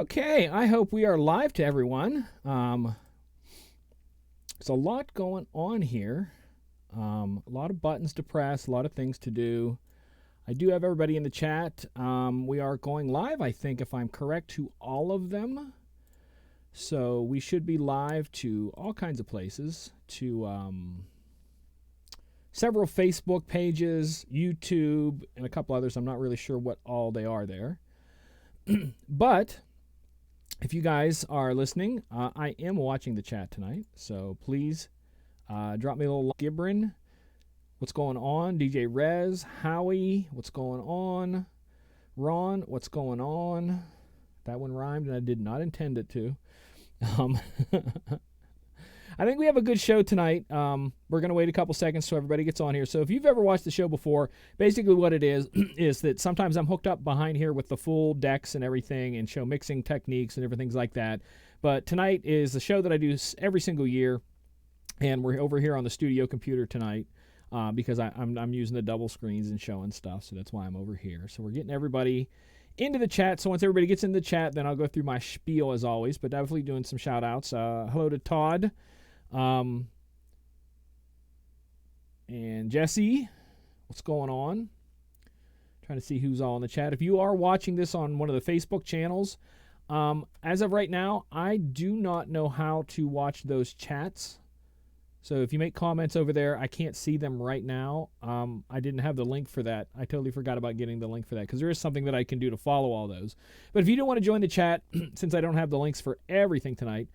Okay, I hope we are live to everyone. There's a lot going on here. A lot of buttons to press, a lot of things to do. I do have everybody in the chat. We are going live, I think, if I'm correct, to all of them. So we should be live to all kinds of places, to several Facebook pages, YouTube, and a couple others. I'm not really sure what all they are there. But if you guys are listening, I am watching the chat tonight, so please drop me a little gibbering. What's going on? DJ Rez, Howie, what's going on? Ron, what's going on? That one rhymed, and I did not intend it to. I think we have a good show tonight. We're going to wait a couple seconds so everybody gets on here. So if you've ever watched the show before, basically what it is is that sometimes I'm hooked up behind here with the full decks and everything and show mixing techniques and different things like that. But tonight is the show that I do every single year, and we're over here on the studio computer tonight because I'm using the double screens and showing stuff, so that's why I'm over here. So we're getting everybody into the chat. So once everybody gets into the chat, then I'll go through my spiel as always, but definitely doing some shout outs. Hello to Todd. And Jesse, what's going on? Trying to see who's all in the chat. If you are watching this on one of the Facebook channels, as of right now, I do not know how to watch those chats. So if you make comments over there, I can't see them right now. I didn't have the link for that. I totally forgot about getting the link for that because there is something that I can do to follow all those. But if you don't want to join the chat, since I don't have the links for everything tonight,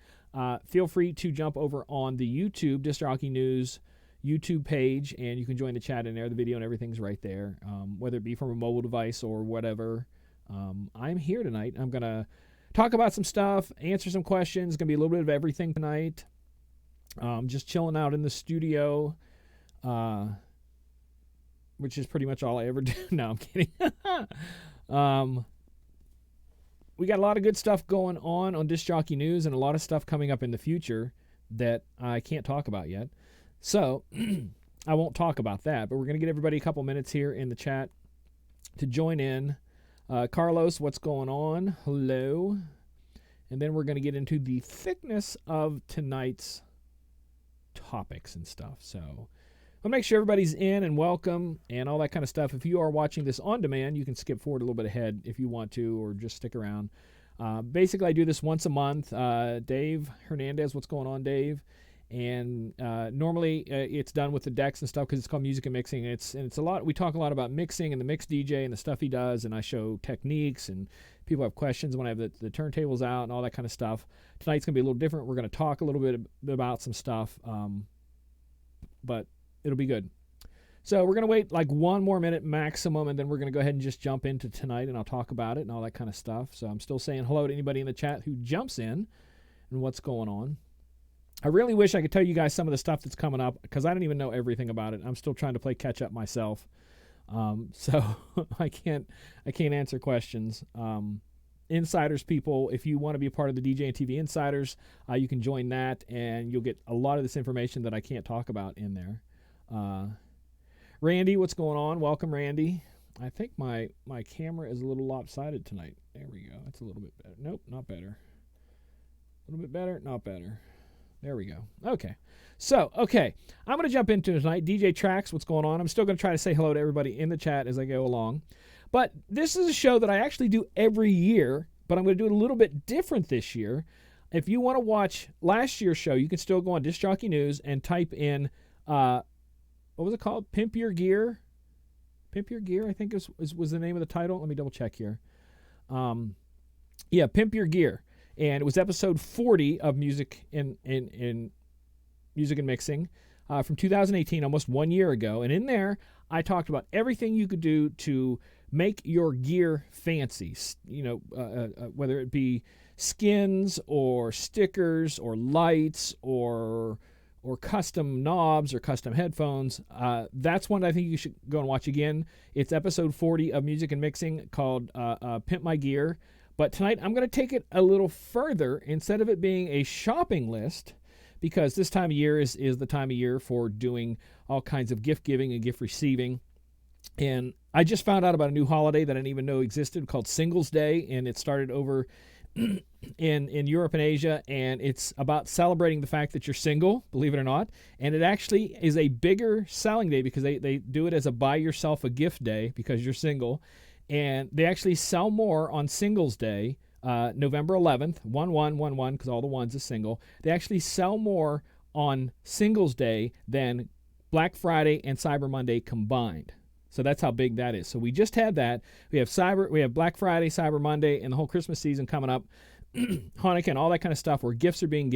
feel free to jump over on the YouTube Disc Jockey News YouTube page, and you can join the chat in there. The video and everything's right there, whether it be from a mobile device or whatever. I'm here tonight. I'm going to talk about some stuff, answer some questions. Going to be a little bit of everything tonight. Just chilling out in the studio, which is pretty much all I ever do. No, I'm kidding. We got a lot of good stuff going on Disc Jockey News and a lot of stuff coming up in the future that I can't talk about yet. So I won't talk about that, but we're going to get everybody a couple minutes here in the chat to join in. Carlos, what's going on? Hello. And then we're going to get into the thickness of tonight's topics and stuff. So I'll make sure everybody's in and welcome and all that kind of stuff. If you are watching this on demand, you can skip forward a little bit ahead if you want to, or just stick around. Basically, I do this once a month. Dave Hernandez, what's going on, Dave? And normally it's done with the decks and stuff because it's called Music and Mixing. It's a lot. We talk a lot about mixing and the mix DJ and the stuff he does, and I show techniques and people have questions when I have the turntables out and all that kind of stuff. Tonight's going to be a little different. We're going to talk a little bit about some stuff, but it'll be good. So we're going to wait like one more minute maximum, and then we're going to go ahead and just jump into tonight, and I'll talk about it and all that kind of stuff. So I'm still saying hello to anybody in the chat who jumps in and what's going on. I really wish I could tell you guys some of the stuff that's coming up because I don't even know everything about it. I'm still trying to play catch up myself. So I can't answer questions. Insiders people, if you want to be a part of the DJNTV Insiders, you can join that, and you'll get a lot of this information that I can't talk about in there. Randy, what's going on? Welcome, Randy. I think my camera is a little lopsided tonight. There we go. That's a little bit better. Nope, not better. A little bit better, not better. There we go. Okay. So, okay. I'm going to jump into it tonight. DJ Tracks, what's going on? I'm still going to try to say hello to everybody in the chat as I go along. But this is a show that I actually do every year, but I'm going to do it a little bit different this year. If you want to watch last year's show, you can still go on Disc Jockey News and type in, what was it called? Pimp Your Gear? Pimp Your Gear, I think was the name of the title. Let me double check here. Yeah, Pimp Your Gear. And it was episode 40 of Music and Music and Mixing from 2018, almost 1 year ago. And in there, I talked about everything you could do to make your gear fancy. You know, whether it be skins or stickers or lights or custom knobs or custom headphones. That's one I think you should go and watch again. It's episode 40 of Music and Mixing called Pimp My Gear. But tonight I'm going to take it a little further. Instead of it being a shopping list, because this time of year is the time of year for doing all kinds of gift giving and gift receiving. And I just found out about a new holiday that I didn't even know existed called Singles Day, and it started over in Europe and Asia, and it's about celebrating the fact that you're single, believe it or not. And it actually is a bigger selling day because they do it as a buy yourself a gift day because you're single. And they actually sell more on Singles Day, November 11th, 1-1-1-1, because all the ones is single. They actually sell more on Singles Day than Black Friday and Cyber Monday combined. So that's how big that is. So we just had that. We have Black Friday, Cyber Monday, and the whole Christmas season coming up, Hanukkah and all that kind of stuff where gifts are being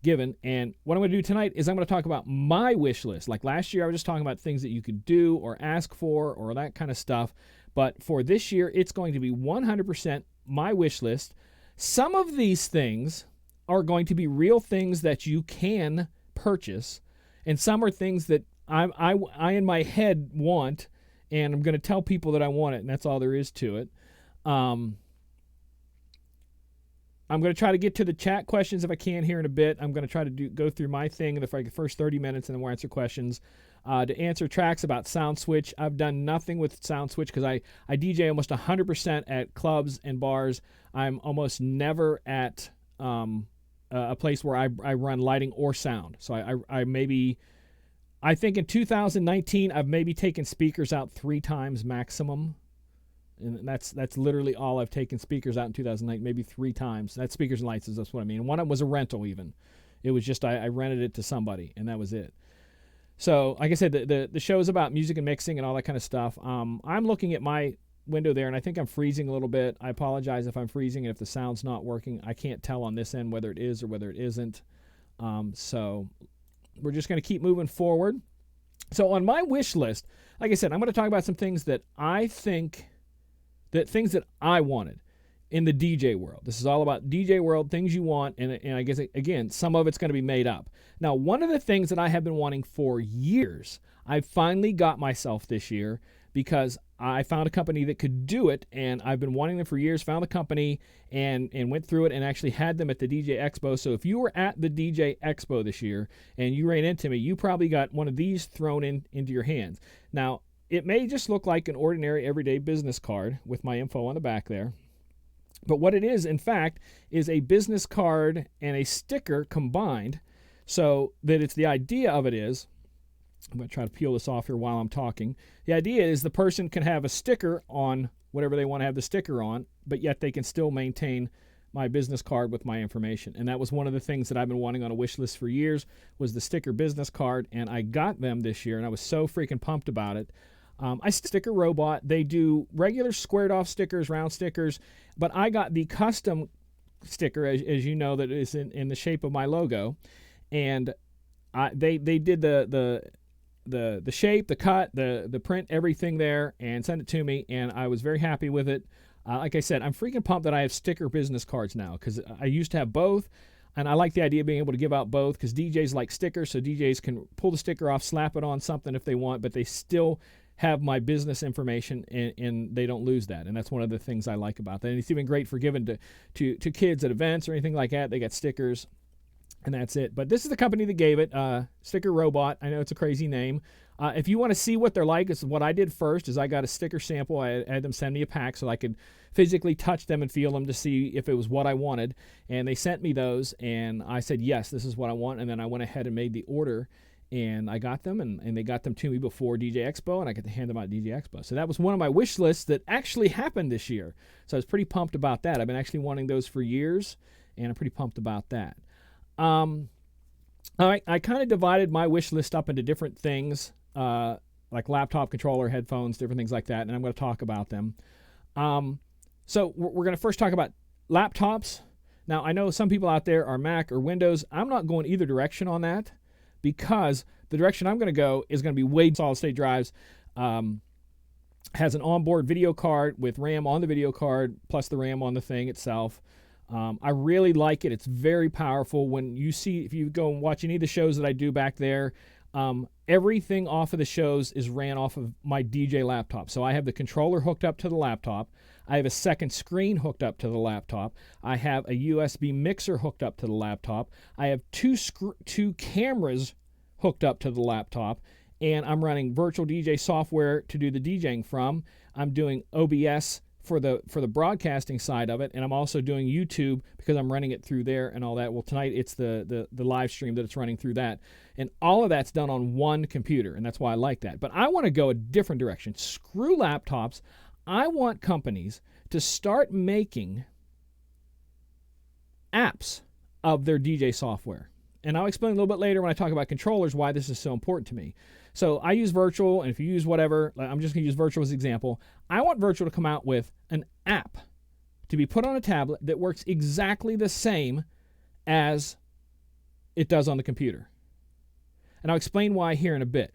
given. And what I'm going to do tonight is I'm going to talk about my wish list. Like last year, I was just talking about things that you could do or ask for or that kind of stuff. But for this year, it's going to be 100% my wish list. Some of these things are going to be real things that you can purchase, and some are things that I in my head want, and I'm going to tell people that I want it, and that's all there is to it. I'm going to try to get to the chat questions if I can here in a bit. I'm going to try to go through my thing in the first 30 minutes, and then we'll answer questions. To answer tracks about SoundSwitch, I've done nothing with SoundSwitch because I DJ almost 100% at clubs and bars. I'm almost never at a place where I run lighting or sound. So I think in 2019 I've maybe taken speakers out 3 times maximum. And that's literally all I've taken speakers out in 2009, maybe 3 times. That's speakers and lights, that's what I mean. And one of them was a rental even. It was just I rented it to somebody, and that was it. So, like I said, the show is about music and mixing and all that kind of stuff. I'm looking at my window there, and I think I'm freezing a little bit. I apologize if I'm freezing and if the sound's not working. I can't tell on this end whether it is or whether it isn't. So we're just going to keep moving forward. So on my wish list, like I said, I'm going to talk about some things that I think, things that I wanted in the DJ world. This is all about DJ world, things you want, and I guess, again, some of it's going to be made up. Now, one of the things that I have been wanting for years, I finally got myself this year because I found a company that could do it, and I've been wanting them for years, found a company, and went through it and actually had them at the DJ Expo. So if you were at the DJ Expo this year and you ran into me, you probably got one of these thrown into your hands. Now, it may just look like an ordinary everyday business card with my info on the back there. But what it is, in fact, is a business card and a sticker combined. So that it's the idea of it is, I'm going to try to peel this off here while I'm talking. The idea is the person can have a sticker on whatever they want to have the sticker on, but yet they can still maintain my business card with my information. And that was one of the things that I've been wanting on a wish list for years was the sticker business card, and I got them this year, and I was so freaking pumped about it. I Sticker Robot. They do regular squared off stickers, round stickers, but I got the custom sticker, as you know, that is in the shape of my logo, and they did the shape, the cut, the print, everything there, and sent it to me, and I was very happy with it. Like I said, I'm freaking pumped that I have sticker business cards now because I used to have both. And I like the idea of being able to give out both because DJs like stickers, so DJs can pull the sticker off, slap it on something if they want, but they still have my business information and they don't lose that. And that's one of the things I like about that. And it's even great for giving to kids at events or anything like that. They got stickers, and that's it. But this is the company that gave it, Sticker Robot. I know it's a crazy name. If you want to see what they're like, it's what I did first is I got a sticker sample. I had them send me a pack so I could physically touch them and feel them to see if it was what I wanted. And they sent me those, and I said, yes, this is what I want. And then I went ahead and made the order, and I got them, and they got them to me before DJ Expo, and I got to hand them out at DJ Expo. So that was one of my wish lists that actually happened this year. So I was pretty pumped about that. I've been actually wanting those for years, and I'm pretty pumped about that. All right, I kind of divided my wish list up into different things, like laptop controller, headphones, different things like that, and I'm going to talk about them. So we're going to first talk about laptops. Now, I know some people out there are Mac or Windows. I'm not going either direction on that because the direction I'm going to go is going to be way solid-state drives. Has an onboard video card with RAM on the video card plus the RAM on the thing itself. I really like it. It's very powerful. When you see, if you go and watch any of the shows that I do back there, everything off of the shows is ran off of my DJ laptop. So I have the controller hooked up to the laptop. I have a second screen hooked up to the laptop. I have a USB mixer hooked up to the laptop. I have two cameras hooked up to the laptop, and I'm running virtual DJ software to do the DJing from. I'm doing OBS for the broadcasting side of it, and I'm also doing YouTube because I'm running it through there and all that. Well, tonight it's the live stream that it's running through that, and all of that's done on one computer, and that's why I like that. But I want to go a different direction. Screw laptops. I want companies to start making apps of their DJ software. And I'll explain a little bit later when I talk about controllers why this is so important to me. So I use Virtual, and if you use whatever, I'm just going to use Virtual as an example. I want Virtual to come out with an app to be put on a tablet that works exactly the same as it does on the computer. And I'll explain why here in a bit.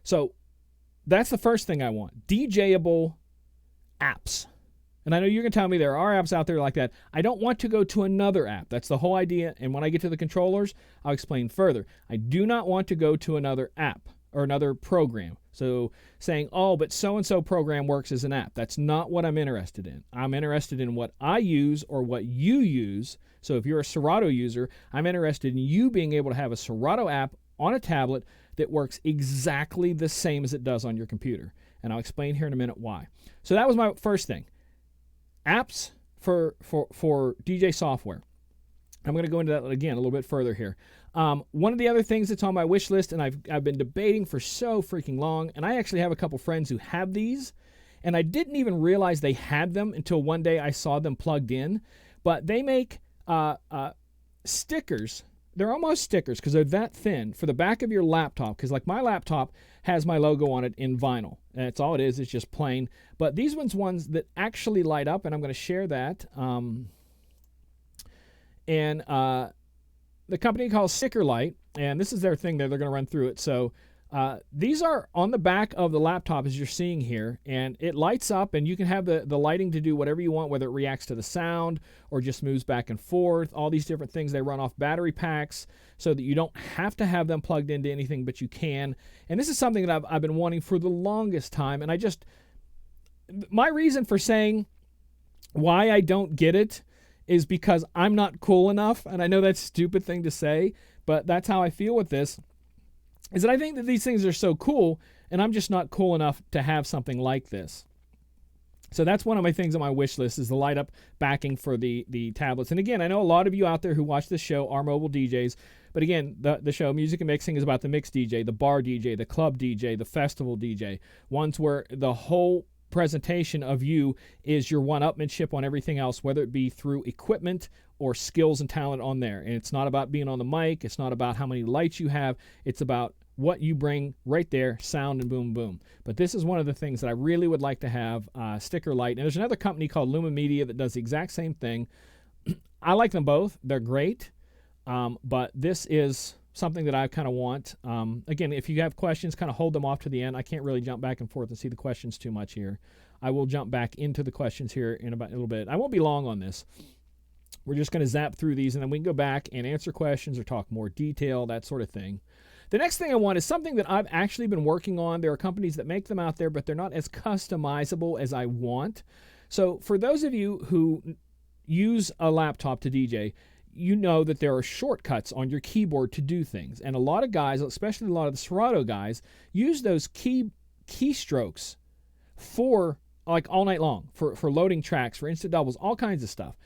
So that's the first thing I want. DJable apps. And I know you're going to tell me there are apps out there like that. I don't want to go to another app. That's the whole idea. And when I get to the controllers, I'll explain further. I do not want to go to another app or another program. So saying, oh, but so-and-so program works as an app. That's not what I'm interested in. I'm interested in what I use or what you use. So if you're a Serato user, I'm interested in you being able to have a Serato app on a tablet that works exactly the same as it does on your computer. And I'll explain here in a minute why. So that was my first thing. Apps for DJ software. I'm going to go into that again a little bit further here. One of the other things that's on my wish list, and I've been debating for so freaking long, and I actually have a couple friends who have these, and I didn't even realize they had them until one day I saw them plugged in. But they make stickers. They're almost stickers because they're that thin for the back of your laptop. Because like my laptop has my logo on it in vinyl. And that's all it is. It's just plain. But these ones that actually light up, and I'm going to share that. The company calls Sticker Light, and this is their thing there. They're going to run through it. So these are on the back of the laptop as you're seeing here, and it lights up, and you can have the lighting to do whatever you want, whether it reacts to the sound or just moves back and forth, all these different things. They run off battery packs so that you don't have to have them plugged into anything, but you can. And this is something that I've been wanting for the longest time, and my reason for saying why I don't get it is because I'm not cool enough, and I know that's a stupid thing to say, but that's how I feel with this, is that I think that these things are so cool, and I'm just not cool enough to have something like this. So that's one of my things on my wish list is the light up backing for the tablets. And again, I know a lot of you out there who watch this show are mobile DJs, but again, the show Music and Mixing is about the mix DJ, the bar DJ, the club DJ, the festival DJ, ones where the whole presentation of you is your one-upmanship on everything else, whether it be through equipment or skills and talent on there. And it's not about being on the mic. It's not about how many lights you have. It's about what you bring right there, sound and boom, boom. But this is one of the things that I really would like to have, Sticker Light. And there's another company called Luma Media that does the exact same thing. I like them both. They're great. But this is something that I kind of want. Again, if you have questions, kind of hold them off to the end. I can't really jump back and forth and see the questions too much here. I will jump back into the questions here in about a little bit. I won't be long on this. We're just going to zap through these, and then we can go back and answer questions or talk more detail, that sort of thing. The next thing I want is something that I've actually been working on. There are companies that make them out there, but they're not as customizable as I want. So for those of you who use a laptop to DJ, you know that there are shortcuts on your keyboard to do things. And a lot of guys, especially a lot of the Serato guys, use those keystrokes for like all night long, for loading tracks, for instant doubles, all kinds of stuff.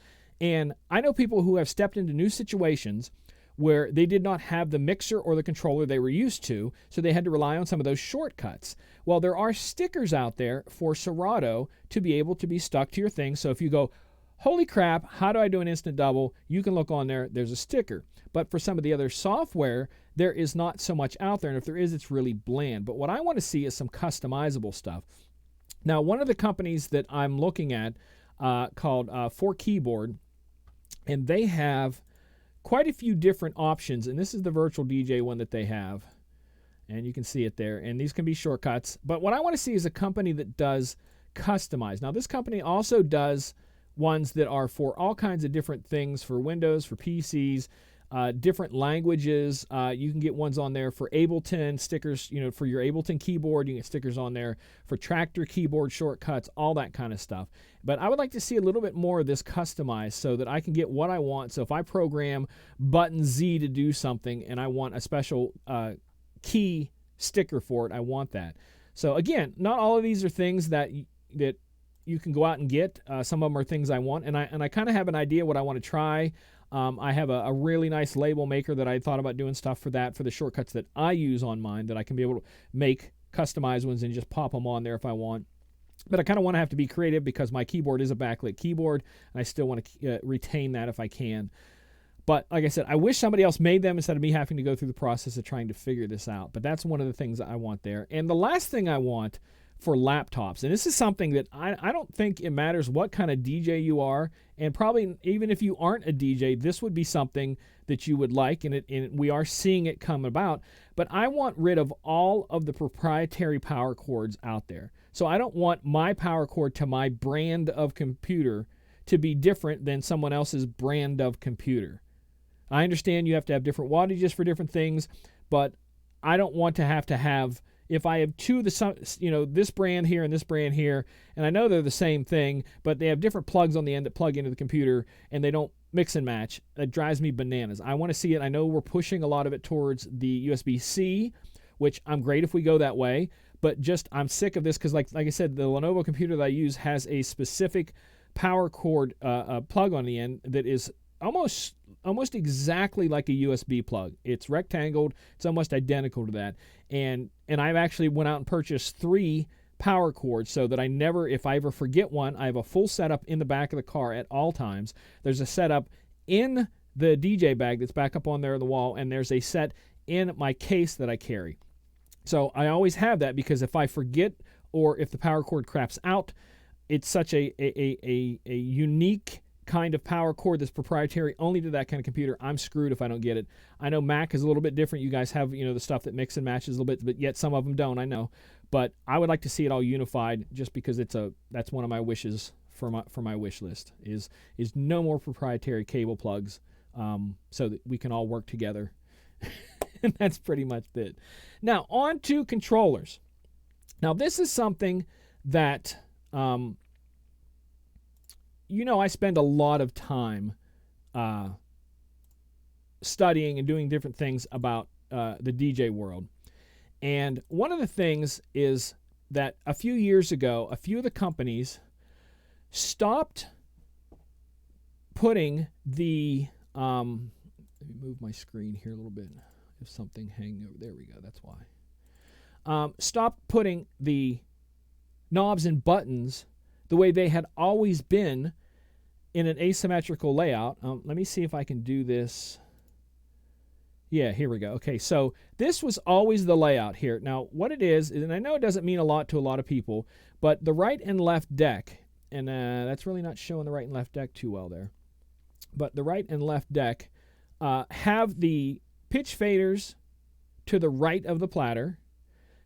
And I know people who have stepped into new situations where they did not have the mixer or the controller they were used to, so they had to rely on some of those shortcuts. Well, there are stickers out there for Serato to be able to be stuck to your thing. So if you go, holy crap, how do I do an instant double? You can look on there, there's a sticker. But for some of the other software, there is not so much out there, and if there is, it's really bland. But what I want to see is some customizable stuff. Now, one of the companies that I'm looking at called 4Keyboard, and they have quite a few different options, and this is the virtual DJ one that they have, and you can see it there, and these can be shortcuts. But what I want to see is a company that does customize. Now, this company also does ones that are for all kinds of different things, for Windows, for PCs, different languages. You can get ones on there for Ableton stickers, for your Ableton keyboard. You can get stickers on there for Tractor keyboard shortcuts, all that kind of stuff. But I would like to see a little bit more of this customized so that I can get what I want. So if I program button Z to do something and I want a special key sticker for it, I want that. So again, not all of these are things that you can go out and get. Some of them are things I want, and I kind of have an idea what I want to try. I have a really nice label maker that I thought about doing stuff for that, for the shortcuts that I use on mine, that I can be able to make customized ones and just pop them on there if I want. But I kind of want to have to be creative because my keyboard is a backlit keyboard, and I still want to retain that if I can. But like I said, I wish somebody else made them instead of me having to go through the process of trying to figure this out. But that's one of the things that I want there. And the last thing I want for laptops, and this is something that I don't think it matters what kind of DJ you are, and probably even if you aren't a DJ, this would be something that you would like, and we are seeing it come about. But I want rid of all of the proprietary power cords out there. So I don't want my power cord to my brand of computer to be different than someone else's brand of computer. I understand you have to have different wattages for different things, but I don't want to have, if I have two, this brand here and this brand here, and I know they're the same thing, but they have different plugs on the end that plug into the computer, and they don't mix and match. That drives me bananas. I want to see it. I know we're pushing a lot of it towards the USB-C, which I'm great if we go that way, but just I'm sick of this because, like I said, the Lenovo computer that I use has a specific power cord plug on the end that is almost exactly like a USB plug. It's rectangled. It's almost identical to that. And I've actually went out and purchased 3 power cords so that if I ever forget one, I have a full setup in the back of the car at all times. There's a setup in the DJ bag that's back up on there on the wall, and there's a set in my case that I carry. So I always have that because if I forget or if the power cord craps out, it's such a unique kind of power cord that's proprietary only to that kind of computer. I'm screwed if I don't get it. I know Mac is a little bit different. You guys have, the stuff that mix and matches a little bit, but yet some of them don't, I know. But I would like to see it all unified just because that's one of my wishes for my wish list is no more proprietary cable plugs, so that we can all work together. And that's pretty much it. Now, on to controllers. Now, this is something that I spend a lot of time studying and doing different things about the DJ world. And one of the things is that a few years ago, a few of the companies stopped putting the let me move my screen here a little bit. If something hanging over, there we go, that's why. Stopped putting the knobs and buttons the way they had always been in an asymmetrical layout. Let me see if I can do this. Yeah, here we go. Okay, so this was always the layout here. Now, what it is, and I know it doesn't mean a lot to a lot of people, but the right and left deck, and that's really not showing the right and left deck too well there, but the right and left deck have the pitch faders to the right of the platter,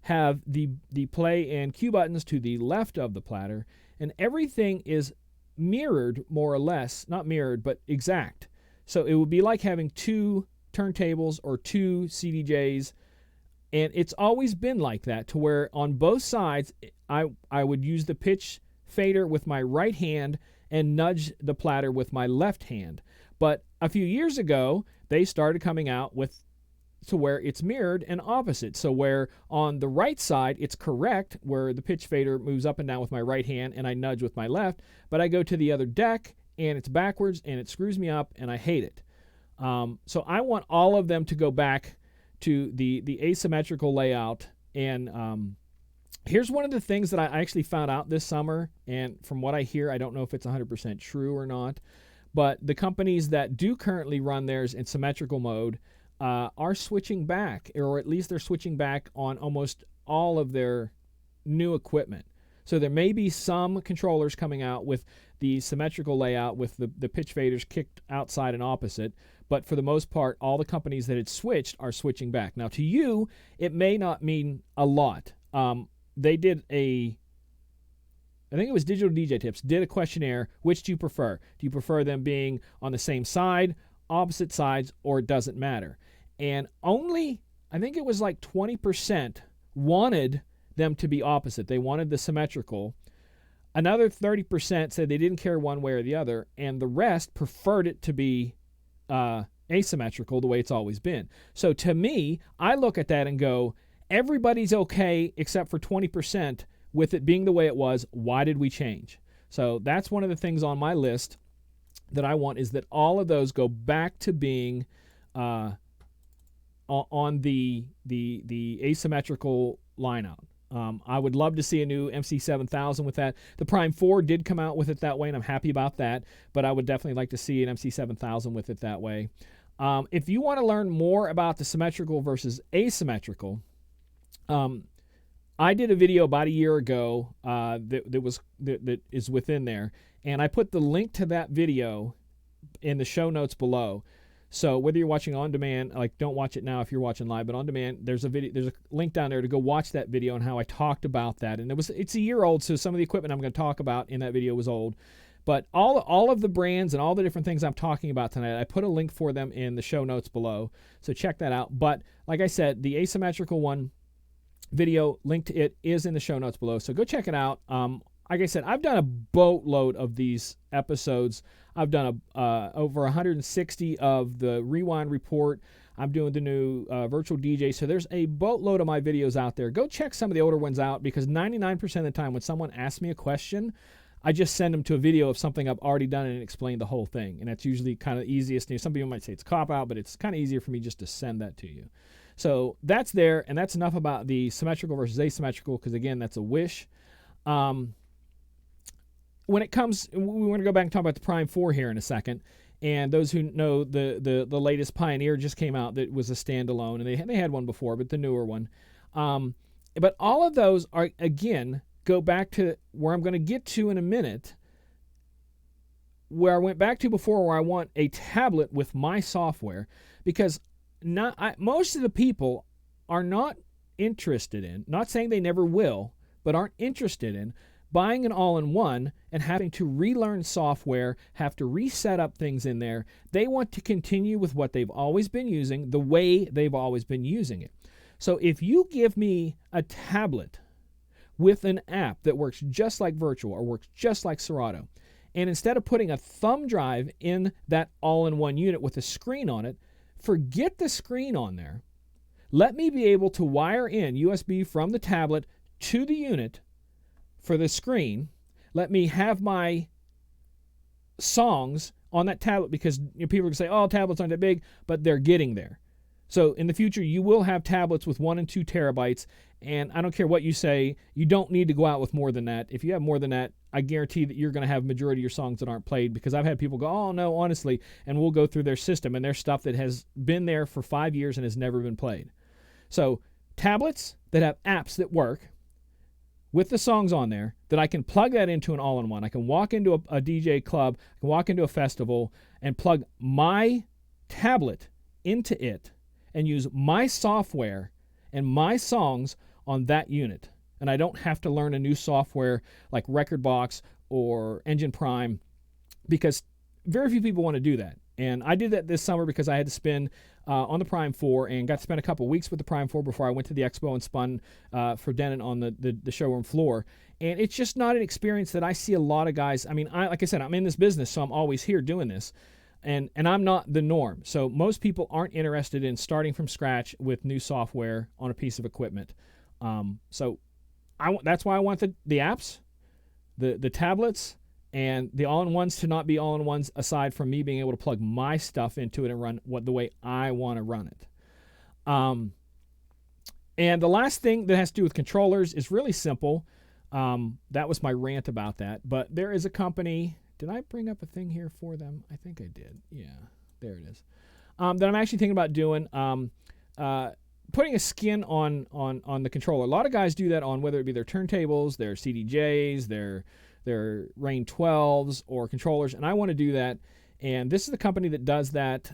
have the play and cue buttons to the left of the platter, and everything is mirrored more or less, not mirrored, but exact. So it would be like having 2 turntables or 2 CDJs, and it's always been like that, to where on both sides I would use the pitch fader with my right hand and nudge the platter with my left hand. But a few years ago, they started coming out with to where it's mirrored and opposite. So where on the right side, it's correct, where the pitch fader moves up and down with my right hand and I nudge with my left, but I go to the other deck and it's backwards and it screws me up and I hate it. So I want all of them to go back to the asymmetrical layout. And here's one of the things that I actually found out this summer, and from what I hear, I don't know if it's 100% true or not, but the companies that do currently run theirs in symmetrical mode are switching back, or at least they're switching back on almost all of their new equipment. So there may be some controllers coming out with the symmetrical layout with the pitch faders kicked outside and opposite, but for the most part, all the companies that had switched are switching back. Now, to you, it may not mean a lot. They did I think it was Digital DJ Tips, did a questionnaire. Which do you prefer? Do you prefer them being on the same side, opposite sides, or it doesn't matter? And only, I think it was like 20% wanted them to be opposite. They wanted the symmetrical. Another 30% said they didn't care one way or the other, and the rest preferred it to be asymmetrical the way it's always been. So to me, I look at that and go, everybody's okay except for 20% with it being the way it was. Why did we change? So that's one of the things on my list that I want, is that all of those go back to being on the asymmetrical lineout. I would love to see a new MC7000 with that. The Prime 4 did come out with it that way, and I'm happy about that, but I would definitely like to see an MC7000 with it that way. If you want to learn more about the symmetrical versus asymmetrical, I did a video about a year ago that is within there, and I put the link to that video in the show notes below. So whether you're watching on demand, like, don't watch it now if you're watching live, but on demand, there's a link down there to go watch that video and how I talked about that. And it's a year old, so some of the equipment I'm going to talk about in that video was old. But all of the brands and all the different things I'm talking about tonight, I put a link for them in the show notes below. So check that out. But like I said, the asymmetrical one video, link to it is in the show notes below. So go check it out. Like I said, I've done a boatload of these episodes. I've done over 160 of the Rewind Report. I'm doing the new Virtual DJ. So there's a boatload of my videos out there. Go check some of the older ones out, because 99% of the time when someone asks me a question, I just send them to a video of something I've already done and explain the whole thing. And that's usually kind of the easiest. Some people might say it's a cop-out, but it's kind of easier for me just to send that to you. So that's there, and that's enough about the symmetrical versus asymmetrical, because, again, that's a wish. When it comes, we want to go back and talk about the Prime 4 here in a second. And those who know, the latest Pioneer just came out that was a standalone, and they had one before, but the newer one. But all of those are, again, go back to where I'm going to get to in a minute, where I went back to before, where I want a tablet with my software, because most of the people are not interested in, not saying they never will, but aren't interested in buying an all-in-one and having to relearn software, have to reset up things in there. They want to continue with what they've always been using, the way they've always been using it. So if you give me a tablet with an app that works just like Virtual or works just like Serato, and instead of putting a thumb drive in that all-in-one unit with a screen on it, forget the screen on there. Let me be able to wire in USB from the tablet to the unit for the screen. Let me have my songs on that tablet, because people can say, oh, tablets aren't that big, but they're getting there. So in the future, you will have tablets with 1 and 2 terabytes, and I don't care what you say, you don't need to go out with more than that. If you have more than that, I guarantee that you're going to have majority of your songs that aren't played, because I've had people go, oh, no, honestly, and we'll go through their system, and there's stuff that has been there for 5 years and has never been played. So tablets that have apps that work with the songs on there, that I can plug that into an all-in-one. I can walk into a DJ club, I can walk into a festival and plug my tablet into it and use my software and my songs on that unit. And I don't have to learn a new software like Rekordbox or Engine Prime, because very few people want to do that. And I did that this summer because I had to spin on the Prime 4 and got to spend a couple weeks with the Prime 4 before I went to the expo and spun for Denon on the showroom floor. And it's just not an experience that I see a lot of guys. I mean, like I said, I'm in this business, so I'm always here doing this. And I'm not the norm. So most people aren't interested in starting from scratch with new software on a piece of equipment. So that's why I want the apps, the tablets, and the all-in-ones to not be all-in-ones, aside from me being able to plug my stuff into it and run the way I want to run it. And the last thing that has to do with controllers is really simple. That was my rant about that. But there is a company. Did I bring up a thing here for them? I think I did. Yeah, there it is. That I'm actually thinking about doing. Putting a skin on the controller. A lot of guys do that on whether it be their turntables, their CDJs, their Rain 12s or controllers, and I want to do that. And this is the company that does that.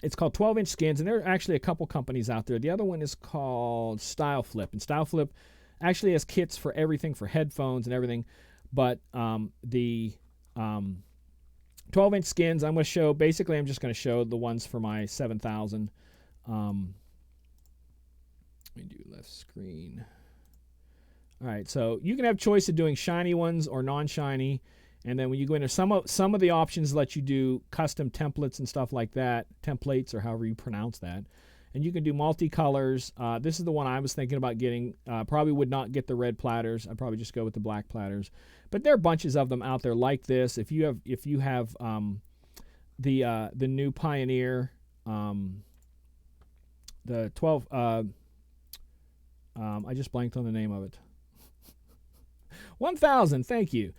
It's called 12-inch skins, and there are actually a couple companies out there. The other one is called Style Flip, and Style Flip actually has kits for everything, for headphones and everything. But the 12-inch skins, I'm going to show, basically I'm just going to show the ones for my 7000. Let me do left screen. All right, so you can have choice of doing shiny ones or non-shiny, and then when you go into some of the options let you do custom templates and stuff like that, templates or however you pronounce that. and you can do multicolors. This is the one I was thinking about getting. Probably would not get the red platters. I'd probably just go with the black platters. But there are bunches of them out there like this. If you have the new Pioneer, the 12. I just blanked on the name of it. 1000. Thank you.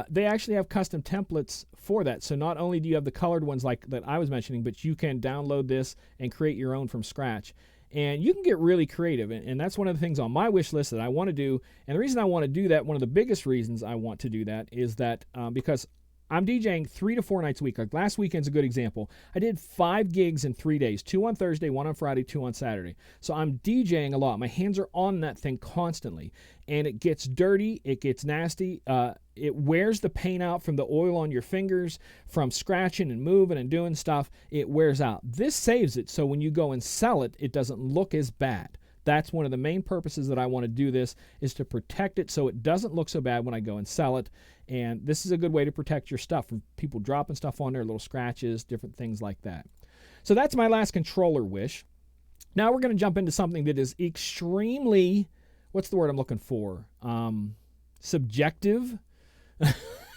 They actually have custom templates for that. So not only do you have the colored ones like that I was mentioning, but you can download this and create your own from scratch. And you can get really creative. And that's one of the things on my wish list that I want to do. And the reason I want to do that, one of the biggest reasons I want to do that is that because I'm DJing 3 to 4 nights a week. Like last weekend's a good example. I did 5 gigs in 3 days, 2 on Thursday, 1 on Friday, 2 on Saturday. So I'm DJing a lot. My hands are on that thing constantly. And it gets dirty. It gets nasty. It wears the paint out from the oil on your fingers, from scratching and moving and doing stuff. It wears out. This saves it, so when you go and sell it, it doesn't look as bad. That's one of the main purposes that I want to do this, is to protect it so it doesn't look so bad when I go and sell it. And this is a good way to protect your stuff from people dropping stuff on there, little scratches, different things like that. So that's my last controller wish. Now we're going to jump into something that is extremely, what's the word I'm looking for? Subjective,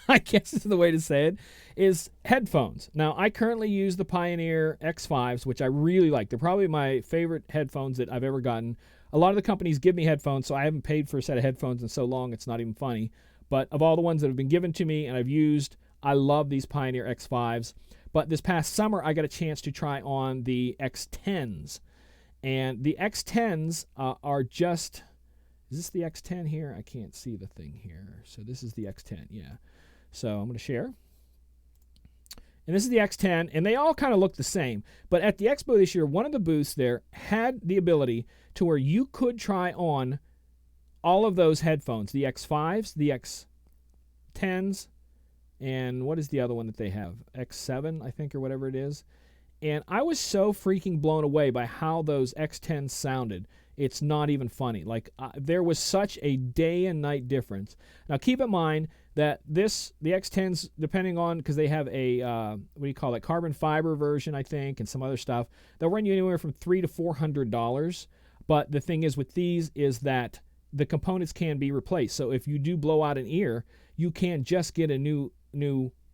I guess is the way to say it, is headphones. Now, I currently use the Pioneer X5s, which I really like. They're probably my favorite headphones that I've ever gotten. A lot of the companies give me headphones, so I haven't paid for a set of headphones in so long, it's not even funny. But of all the ones that have been given to me and I've used, I love these Pioneer X5s. But this past summer, I got a chance to try on the X10s. And the X10s are just... Is this the X10 here? I can't see the thing here. So this is the X10, yeah. So I'm going to share. And this is the X10, and they all kind of look the same. But at the Expo this year, one of the booths there had the ability to where you could try on all of those headphones, the X5s, the X10s, and what is the other one that they have? X7, I think, or whatever it is. And I was so freaking blown away by how those X10s sounded. It's not even funny. Like, there was such a day and night difference. Now, keep in mind that the X10s, depending on, because they have a, what do you call it, carbon fiber version, I think, and some other stuff, they'll run you anywhere from $300 to $400. But the thing is with these is that the components can be replaced. So if you do blow out an ear, you can just get a new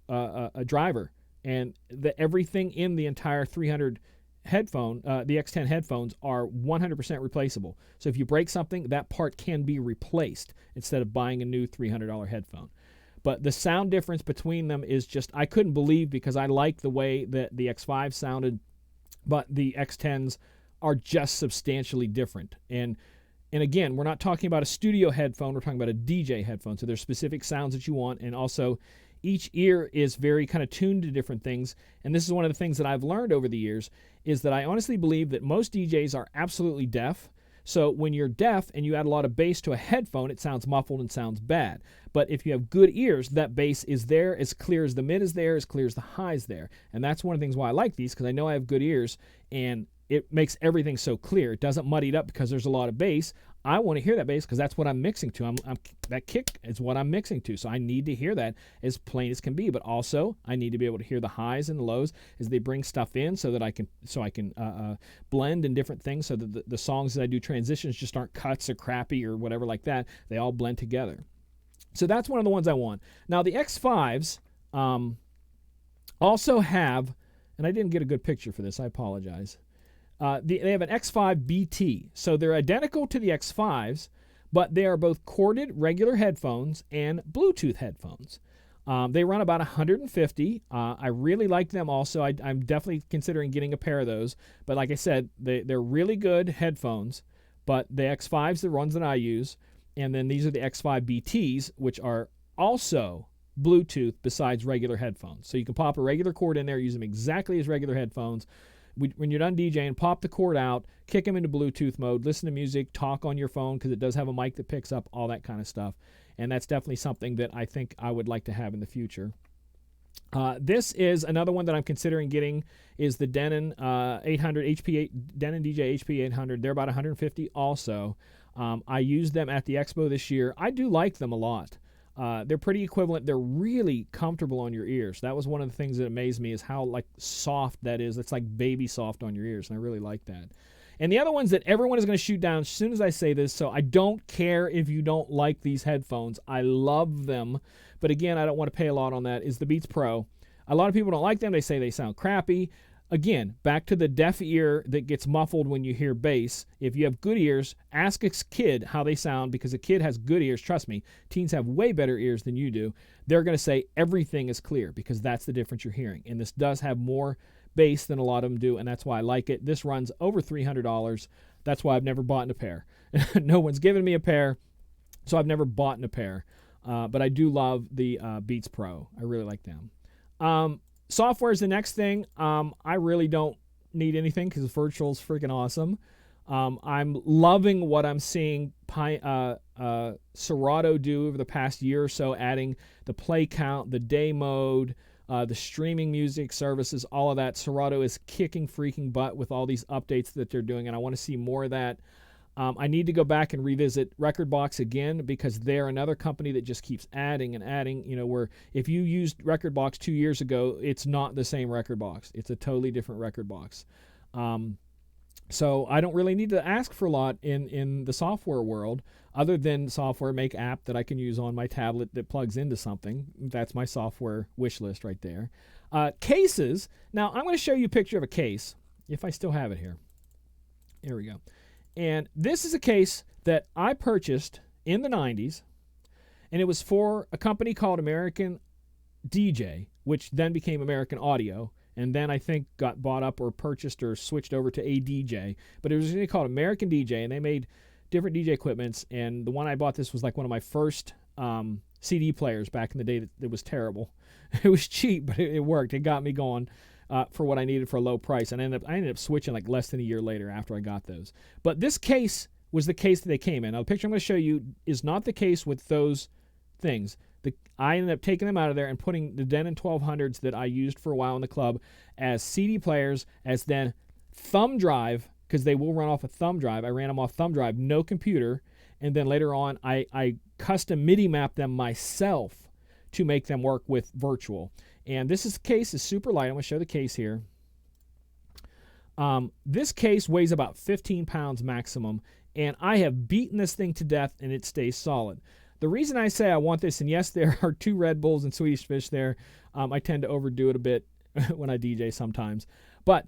a driver. And everything in the entire 300 headphone, the X10 headphones, are 100% replaceable. So if you break something, that part can be replaced instead of buying a new $300 headphone. But the sound difference between them is just, I couldn't believe, because I like the way that the X5 sounded, but the X10s are just substantially different. And again, we're not talking about a studio headphone, we're talking about a DJ headphone. So there's specific sounds that you want, and also each ear is very kind of tuned to different things. And this is one of the things that I've learned over the years, is that I honestly believe that most DJs are absolutely deaf. So when you're deaf and you add a lot of bass to a headphone, it sounds muffled and sounds bad. But if you have good ears, that bass is there, as clear as the mid is there, as clear as the high is there. And that's one of the things why I like these, because I know I have good ears, and it makes everything so clear. It doesn't muddy it up because there's a lot of bass. I want to hear that bass because that's what I'm mixing to. That kick is what I'm mixing to. So I need to hear that as plain as can be. But also, I need to be able to hear the highs and the lows as they bring stuff in, so that I can blend in different things, so that the songs that I do transitions just aren't cuts or crappy or whatever like that. They all blend together. So that's one of the ones I want. Now the X5s also have, and I didn't get a good picture for this, I apologize. They have an X5 BT. So they're identical to the X5s, but they are both corded regular headphones and Bluetooth headphones. They run about $150. I really like them also. I'm definitely considering getting a pair of those. But like I said, they're really good headphones. But the X5s, the ones that I use, and then these are the X5 BTs, which are also Bluetooth besides regular headphones. So you can pop a regular cord in there, use them exactly as regular headphones. When you're done DJing, pop the cord out, kick them into Bluetooth mode, listen to music, talk on your phone, because it does have a mic that picks up all that kind of stuff. And that's definitely something that I think I would like to have in the future. This is another one that I'm considering getting, is the Denon 800 HP8 Denon DJ HP 800. They're about $150 also. I used them at the Expo this year. I do like them a lot. They're pretty equivalent. They're really comfortable on your ears. That was one of the things that amazed me, is how like soft that is. It's like baby soft on your ears, and I really like that. And the other ones that everyone is going to shoot down as soon as I say this, so I don't care if you don't like these headphones. I love them. But again, I don't want to pay a lot on that, is the Beats Pro. A lot of people don't like them. They say they sound crappy. Again, back to the deaf ear that gets muffled when you hear bass. If you have good ears, ask a kid how they sound, because a kid has good ears. Trust me, teens have way better ears than you do. They're going to say everything is clear, because that's the difference you're hearing. And this does have more bass than a lot of them do, and that's why I like it. This runs over $300. That's why I've never bought a pair. No one's given me a pair, so I've never bought a pair. But I do love the Beats Pro. I really like them. Software is the next thing. I really don't need anything because virtual is freaking awesome. I'm loving what I'm seeing Serato do over the past year or so, adding the play count, the day mode, the streaming music services, all of that. Serato is kicking freaking butt with all these updates that they're doing, and I want to see more of that. I need to go back and revisit Rekordbox again, because they're another company that just keeps adding and adding, where if you used Rekordbox 2 years ago, it's not the same Rekordbox. It's a totally different Rekordbox. So I don't really need to ask for a lot in the software world, other than software make app that I can use on my tablet that plugs into something. That's my software wish list right there. Cases. Now I'm going to show you a picture of a case, if I still have it here. Here we go. And this is a case that I purchased in the 90s, and it was for a company called American DJ, which then became American Audio, and then I think got bought up or purchased or switched over to ADJ. But it was really called American DJ, and they made different DJ equipments, and the one I bought, this was like one of my first CD players back in the day. That was terrible. It was cheap, but it worked. It got me going. For what I needed for a low price. And I ended up switching like less than a year later after I got those. But this case was the case that they came in. Now, the picture I'm going to show you is not the case with those things. I ended up taking them out of there and putting the Denon 1200s that I used for a while in the club as CD players, as then thumb drive, because they will run off a thumb drive. I ran them off thumb drive, no computer. And then later on, I custom MIDI mapped them myself to make them work with virtual. And this case is super light. I'm going to show the case here. This case weighs about 15 pounds maximum, and I have beaten this thing to death, and it stays solid. The reason I say I want this, and yes, there are 2 Red Bulls and Swedish Fish there. I tend to overdo it a bit when I DJ sometimes. But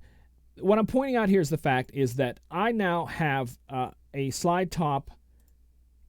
what I'm pointing out here is the fact is that I now have a slide top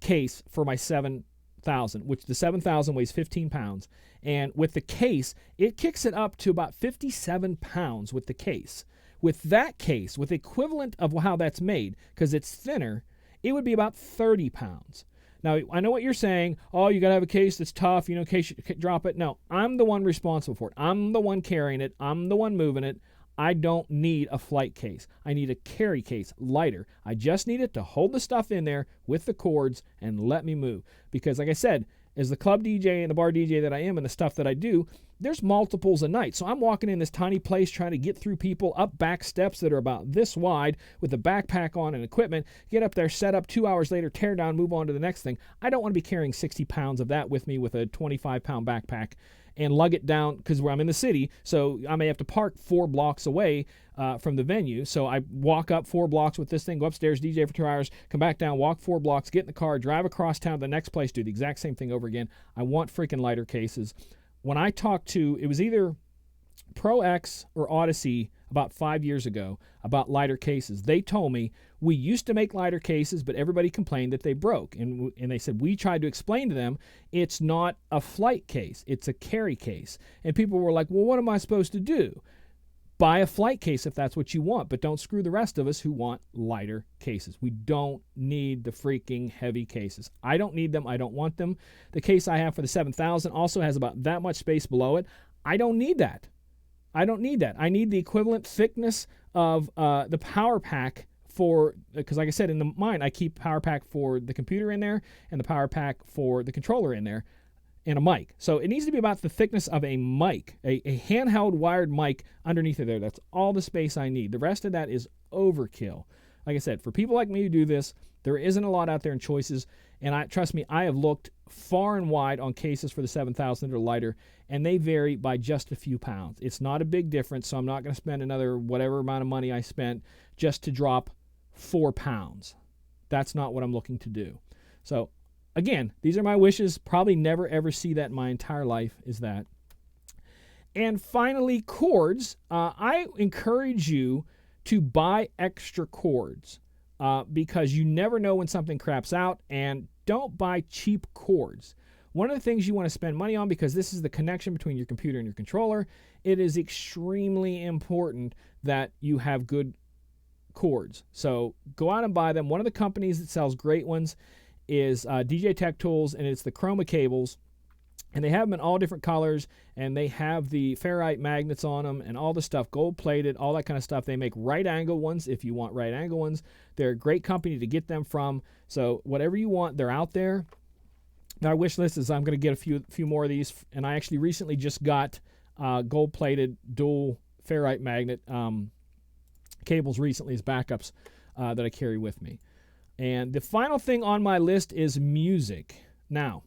case for my 7000, which the 7000 weighs 15 pounds. And with the case, it kicks it up to about 57 pounds with the case. With that case, with the equivalent of how that's made, because it's thinner, it would be about 30 pounds. Now, I know what you're saying. Oh, you got to have a case that's tough, in case you drop it. No, I'm the one responsible for it. I'm the one carrying it. I'm the one moving it. I don't need a flight case. I need a carry case, lighter. I just need it to hold the stuff in there with the cords and let me move. Because like I said, as the club DJ and the bar DJ that I am and the stuff that I do, there's multiples a night. So I'm walking in this tiny place trying to get through people up back steps that are about this wide with a backpack on and equipment, get up there, set up, 2 hours later, tear down, move on to the next thing. I don't want to be carrying 60 pounds of that with me with a 25-pound backpack and lug it down, because I'm in the city, so I may have to park 4 blocks away from the venue. So I walk up 4 blocks with this thing, go upstairs, DJ for 2 hours, come back down, walk 4 blocks, get in the car, drive across town to the next place, do the exact same thing over again. I want freaking lighter cases. When I talked to, it was either Pro X or Odyssey about 5 years ago about lighter cases, they told me, we used to make lighter cases, but everybody complained that they broke. And they said, we tried to explain to them, it's not a flight case, it's a carry case. And people were like, well, what am I supposed to do? Buy a flight case if that's what you want, but don't screw the rest of us who want lighter cases. We don't need the freaking heavy cases. I don't need them. I don't want them. The case I have for the 7000 also has about that much space below it. I don't need that. I don't need that. I need the equivalent thickness of the power pack for, because like I said, in mine, I keep power pack for the computer in there and the power pack for the controller in there and a mic. So it needs to be about the thickness of a mic, a handheld wired mic underneath it there. That's all the space I need. The rest of that is overkill. Like I said, for people like me who do this, there isn't a lot out there in choices. And trust me, I have looked far and wide on cases for the 7000 that are lighter, and they vary by just a few pounds. It's not a big difference, so I'm not going to spend another whatever amount of money I spent just to drop 4 pounds. That's not what I'm looking to do. So again, these are my wishes. Probably never ever see that in my entire life, is that. And finally, cords. I encourage you to buy extra cords because you never know when something craps out, and don't buy cheap cords. One of the things you want to spend money on, because this is the connection between your computer and your controller, it is extremely important that you have good cords. So go out and buy them. One of the companies that sells great ones is DJ Tech Tools, and it's the Chroma cables. And they have them in all different colors, and they have the ferrite magnets on them and all the stuff, gold-plated, all that kind of stuff. They make right-angle ones if you want right-angle ones. They're a great company to get them from. So whatever you want, they're out there. Our wish list is I'm going to get a few more of these, and I actually recently just got gold-plated dual ferrite magnet cables recently as backups that I carry with me. And the final thing on my list is music. Now,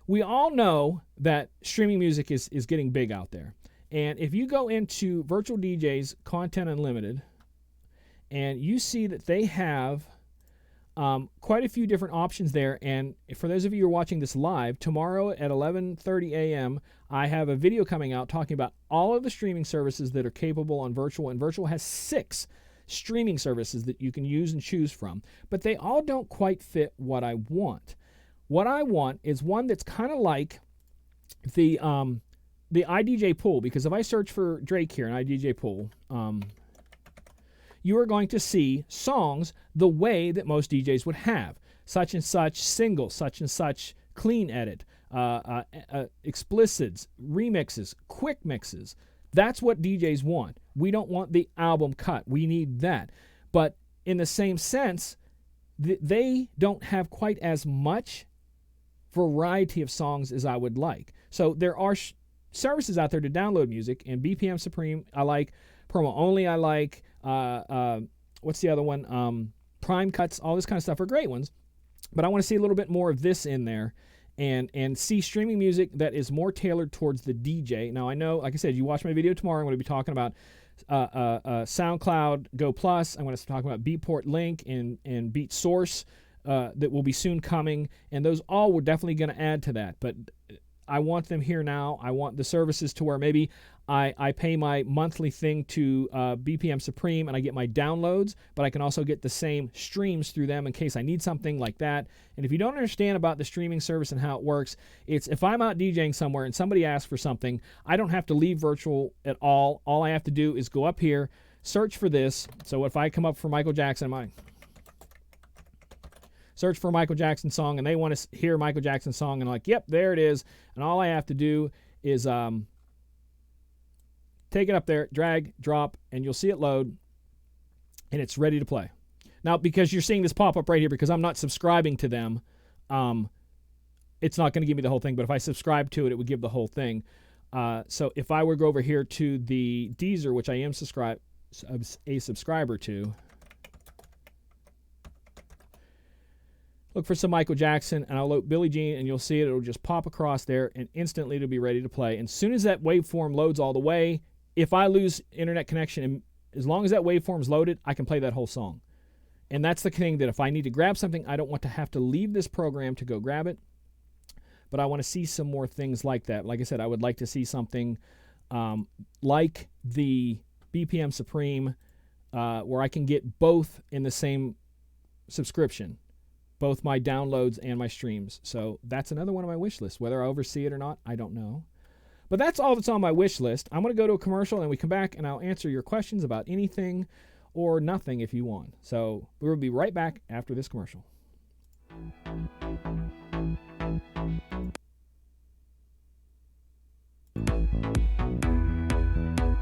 we all know that streaming music is getting big out there. And if you go into Virtual DJ's Content Unlimited, and you see that they have quite a few different options there. And for those of you who are watching this live, tomorrow at 11:30 a.m., I have a video coming out talking about all of the streaming services that are capable on Virtual. And Virtual has 6 streaming services that you can use and choose from. But they all don't quite fit what I want. What I want is one that's kind of like the iDJ Pool, because if I search for Drake here in iDJ Pool, you are going to see songs the way that most DJs would have. Such and such single, such and such clean edit, explicits, remixes, quick mixes. That's what DJs want. We don't want the album cut. We need that. But in the same sense, they don't have quite as much variety of songs as I would like. So there are services out there to download music, and BPM Supreme I like, Promo Only I like, what's the other one? Prime Cuts, all this kind of stuff are great ones. But I want to see a little bit more of this in there and see streaming music that is more tailored towards the DJ. Now I know, like I said, you watch my video tomorrow, I'm going to be talking about SoundCloud Go Plus. I'm going to talk about Beatport Link and Beat Source. That will be soon coming, and those all we're definitely going to add to that. But I want them here now. I want the services to where maybe I pay my monthly thing to BPM Supreme and I get my downloads, but I can also get the same streams through them in case I need something like that. And if you don't understand about the streaming service and how it works, it's if I'm out DJing somewhere and somebody asks for something, I don't have to leave Virtual at all. All I have to do is go up here, search for this. So if I come up for Michael Jackson, search for a Michael Jackson song, and they want to hear Michael Jackson song, and I'm like, yep, there it is. And all I have to do is take it up there, drag, drop, and you'll see it load, and it's ready to play. Now, because you're seeing this pop up right here, because I'm not subscribing to them, it's not going to give me the whole thing, but if I subscribe to it, it would give the whole thing. So if I were to go over here to the Deezer, which I am a subscriber to, look for some Michael Jackson, and I'll load Billie Jean, and you'll see it. It'll just pop across there, and instantly it'll be ready to play. And as soon as that waveform loads all the way, if I lose internet connection, and as long as that waveform's loaded, I can play that whole song. And that's the thing, that if I need to grab something, I don't want to have to leave this program to go grab it. But I want to see some more things like that. Like I said, I would like to see something like the BPM Supreme, where I can get both in the same subscription, both my downloads and my streams. So that's another one of my wish lists. Whether I oversee it or not, I don't know. But that's all that's on my wish list. I'm going to go to a commercial, and we come back, and I'll answer your questions about anything or nothing if you want. So we'll be right back after this commercial.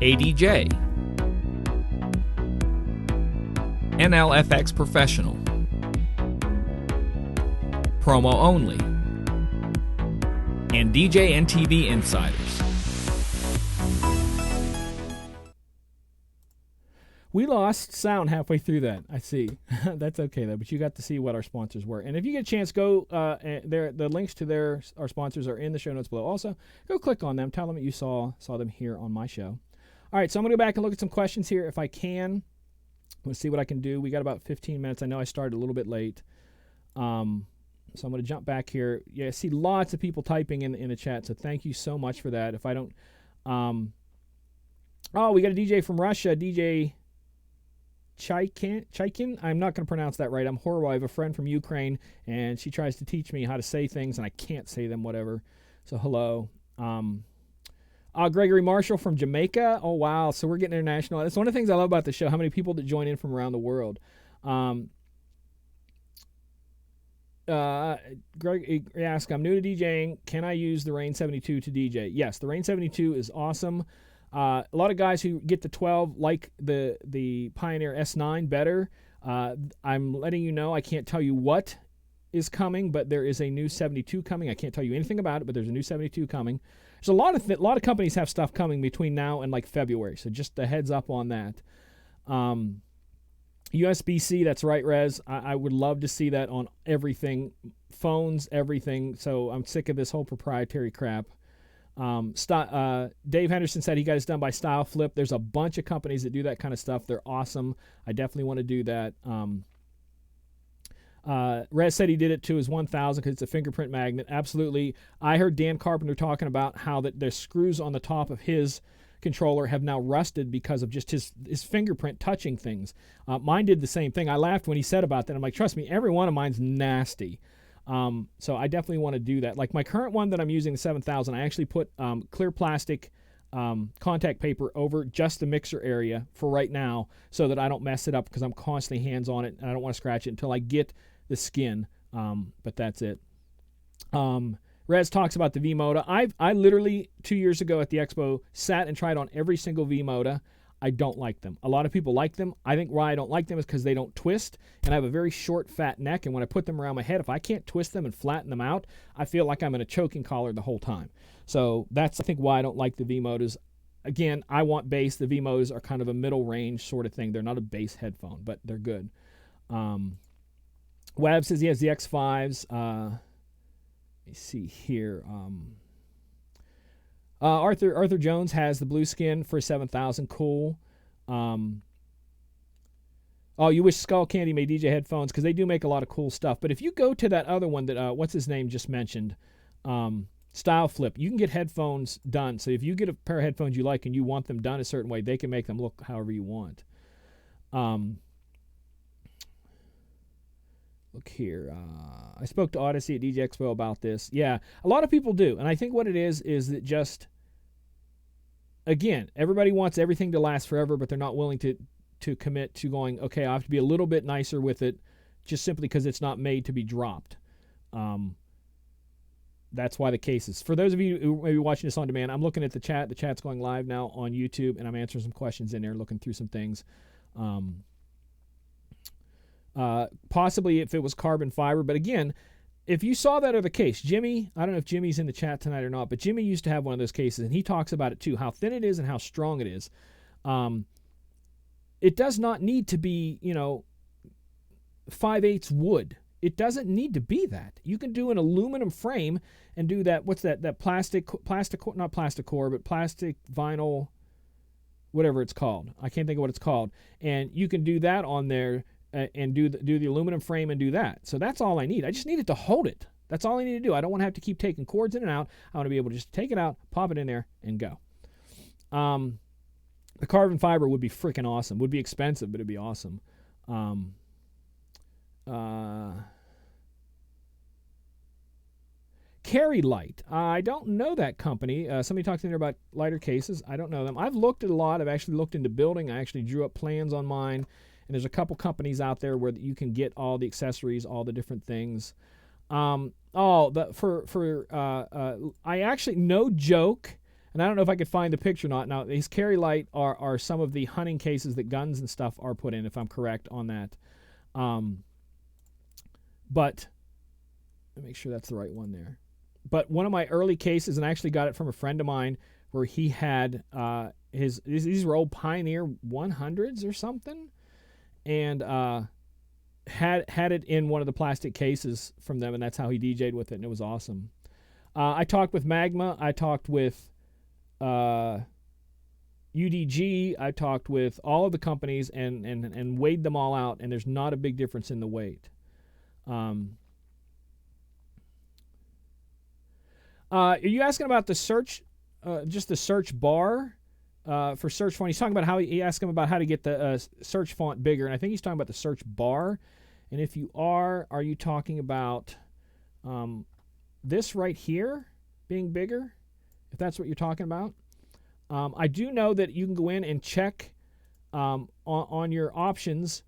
ADJ, NLFX Professional, Promo Only, and DJNTV Insiders. We lost sound halfway through that. I see. That's okay, though, but you got to see what our sponsors were. And if you get a chance, go the links to our sponsors are in the show notes below. Also, go click on them. Tell them that you saw them here on my show. All right, so I'm going to go back and look at some questions here if I can. Let's see what I can do. We got about 15 minutes. I know I started a little bit late. So I'm going to jump back here. Yeah, I see lots of people typing in the chat, so thank you so much for that. If I don't... oh, we got a DJ from Russia, DJ Chaikin. I'm not going to pronounce that right. I'm horrible. I have a friend from Ukraine, and she tries to teach me how to say things, and I can't say them, whatever. So hello. Gregory Marshall from Jamaica. Oh, wow. So we're getting international. That's one of the things I love about the show, how many people that join in from around the world. Greg asks, I'm new to DJing. Can I use the Rain 72 to DJ? Yes, the Rain 72 is awesome. A lot of guys who get the 12 like the Pioneer S9 better. I'm letting you know, I can't tell you what is coming, but there is a new 72 coming. I can't tell you anything about it, but there's a new 72 coming. There's a lot of companies have stuff coming between now and like February, so just a heads up on that. USB-C, that's right, Rez. I would love to see that on everything, phones, everything. So I'm sick of this whole proprietary crap. Dave Henderson said he got his done by Style Flip. There's a bunch of companies that do that kind of stuff. They're awesome. I definitely want to do that. Rez said he did it to his 1000 because it's a fingerprint magnet. Absolutely. I heard Dan Carpenter talking about how that the screws on the top of his controller have now rusted because of just his fingerprint touching things. Mine did the same thing. I laughed when he said about that. I'm like, trust me, every one of mine's nasty. So I definitely want to do that. Like my current one that I'm using, the 7000, I actually put clear plastic contact paper over just the mixer area for right now so that I don't mess it up because I'm constantly hands on it and I don't want to scratch it until I get the skin. But that's it. Rez talks about the V-Moda. I literally 2 years ago at the expo sat and tried on every single V-Moda. I don't like them. A lot of people like them. I think why I don't like them is because they don't twist, and I have a very short, fat neck, and when I put them around my head, if I can't twist them and flatten them out, I feel like I'm in a choking collar the whole time. So that's, I think, why I don't like the V-Modas. Again, I want bass. The V-Modas are kind of a middle range sort of thing. They're not a bass headphone, but they're good. Webb says he has the X5s. Let me see here. Arthur Jones has the blue skin for 7000. Cool. Oh, you wish Skull Candy made DJ headphones because they do make a lot of cool stuff. But if you go to that other one that what's his name just mentioned, Style Flip, you can get headphones done. So if you get a pair of headphones you like and you want them done a certain way, they can make them look however you want. Look here. I spoke to Odyssey at DJ Expo about this. Yeah, a lot of people do. And I think what it is that just, again, everybody wants everything to last forever, but they're not willing to commit to going, okay, I have to be a little bit nicer with it just simply because it's not made to be dropped. That's why the case is. For those of you who may be watching this on demand, I'm looking at the chat. The chat's going live now on YouTube, and I'm answering some questions in there, looking through some things. Possibly if it was carbon fiber, but again, if you saw that other case, Jimmy, I don't know if Jimmy's in the chat tonight or not, but Jimmy used to have one of those cases, and he talks about it too, how thin it is and how strong it is. It does not need to be, 5/8 wood. It doesn't need to be that. You can do an aluminum frame and do that. What's that? That plastic, not plastic core, but plastic vinyl, whatever it's called. I can't think of what it's called. And you can do that on there. And do the aluminum frame and do that. So that's all I need. I just need it to hold it. That's all I need to do. I don't want to have to keep taking cords in and out. I want to be able to just take it out, pop it in there, and go. The carbon fiber would be freaking awesome. Would be expensive, but it'd be awesome. Carry Light. I don't know that company. Somebody talked to me about lighter cases. I don't know them. I've looked at a lot. I've actually looked into building. I actually drew up plans on mine. And there's a couple companies out there where you can get all the accessories, all the different things. I actually, no joke, and I don't know if I could find the picture or not. Now, these Carry Light are some of the hunting cases that guns and stuff are put in, if I'm correct on that. But let me make sure that's the right one there. But one of my early cases, and I actually got it from a friend of mine, where he had these were old Pioneer 100s or something. And had it in one of the plastic cases from them, and that's how he DJ'd with it, and it was awesome. I talked with Magma. I talked with UDG, I talked with all of the companies and weighed them all out, and there's not a big difference in the weight. Are you asking about the search, just the search bar for search font? He's talking about he asked him about how to get the search font bigger, and I think he's talking about the search bar. And if you are you talking about this right here being bigger? If that's what you're talking about. I do know that you can go in and check on your options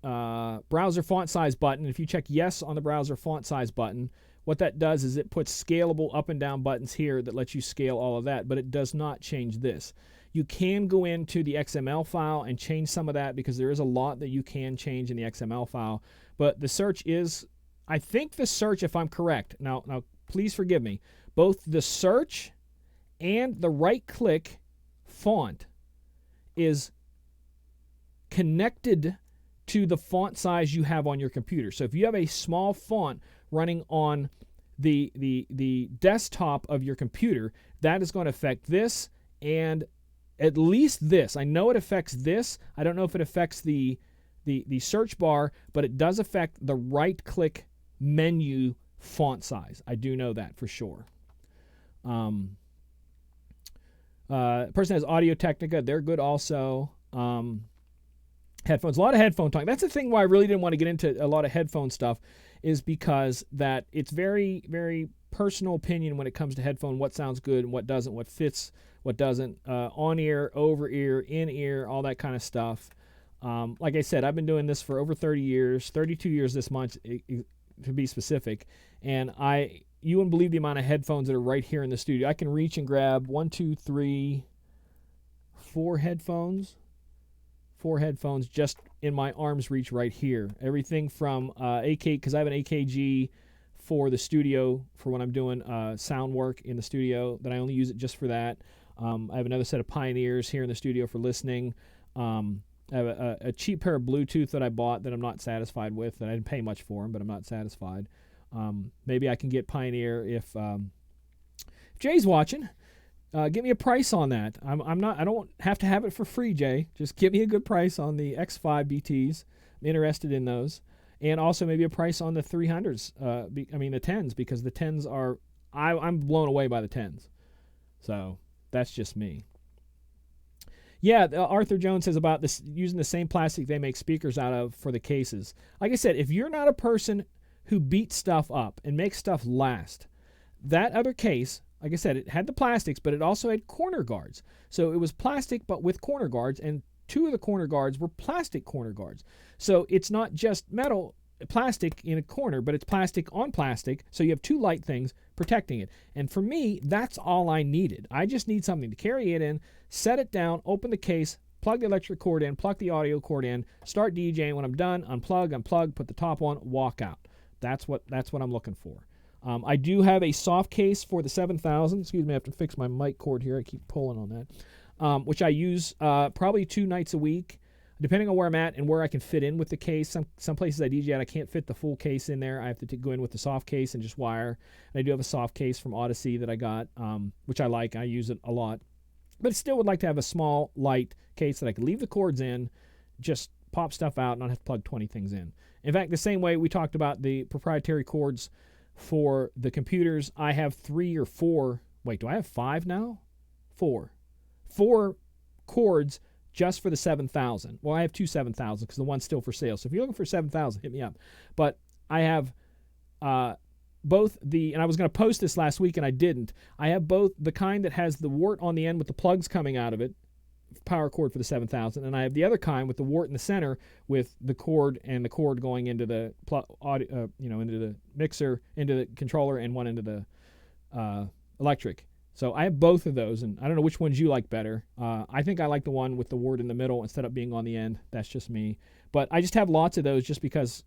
browser font size button. If you check yes on the browser font size button, what that does is it puts scalable up and down buttons here that lets you scale all of that, but it does not change this. You can go into the XML file and change some of that because there is a lot that you can change in the XML file, but the search is, I think the search, if I'm correct, now please forgive me, both the search and the right-click font is connected to the font size you have on your computer. So if you have a small font running on the desktop of your computer, that is going to affect this and at least this. I know it affects this. I don't know if it affects the search bar, but it does affect the right-click menu font size. I do know that for sure. Person has Audio Technica. They're good also. Headphones. A lot of headphone talk. That's the thing why I really didn't want to get into a lot of headphone stuff, is because that it's very, very personal opinion when it comes to headphone, what sounds good and what doesn't, what fits, what doesn't, on ear, over ear, in ear, all that kind of stuff. Like I said, I've been doing this for over 30 years, 32 years this month to be specific, and you wouldn't believe the amount of headphones that are right here in the studio. I can reach and grab 1, 2, 3, 4 headphones. 4 headphones just in my arm's reach right here. Everything from because I have an AKG for the studio for when I'm doing sound work in the studio, that I only use it just for that. I have another set of Pioneers here in the studio for listening. I have a cheap pair of Bluetooth that I bought that I'm not satisfied with, that I didn't pay much for them, but I'm not satisfied. Maybe I can get Pioneer if Jay's watching. Give me a price on that. I don't have to have it for free, Jay. Just give me a good price on the X5 BTs. I'm interested in those. And also maybe a price on the 300s. The 10s, because the 10s are, I'm blown away by the 10s. So that's just me. Yeah, Arthur Jones says about this, using the same plastic they make speakers out of for the cases. Like I said, if you're not a person who beats stuff up and makes stuff last, that other case, like I said, it had the plastics, but it also had corner guards. So it was plastic, but with corner guards, and 2 of the corner guards were plastic corner guards. So it's not just metal, plastic in a corner, but it's plastic on plastic. So you have 2 light things protecting it. And for me, that's all I needed. I just need something to carry it in, set it down, open the case, plug the electric cord in, plug the audio cord in, start DJing. When I'm done, unplug, put the top on, walk out. That's what I'm looking for. I do have a soft case for the 7000. Excuse me, I have to fix my mic cord here. I keep pulling on that. Which I use probably 2 nights a week, depending on where I'm at and where I can fit in with the case. Some places I DJ at, I can't fit the full case in there. I have to go in with the soft case and just wire. And I do have a soft case from Odyssey that I got, which I like. I use it a lot. But I still would like to have a small, light case that I can leave the cords in, just pop stuff out, and not have to plug 20 things in. In fact, the same way we talked about the proprietary cords for the computers, I have 3 or 4. Wait, do I have 5 now? 4 cords just for the 7000. Well, I have 2 7000s because the one's still for sale. So if you're looking for 7000, hit me up. But I have both and I was going to post this last week and I didn't. I have both the kind that has the wart on the end with the plugs coming out of it, power cord for the 7000, and I have the other kind with the wart in the center with the cord and the cord going into the into the mixer, into the controller, and one into the electric. So I have both of those, and I don't know which ones you like better. I think I like the one with the wart in the middle instead of being on the end. That's just me. But I just have lots of those just because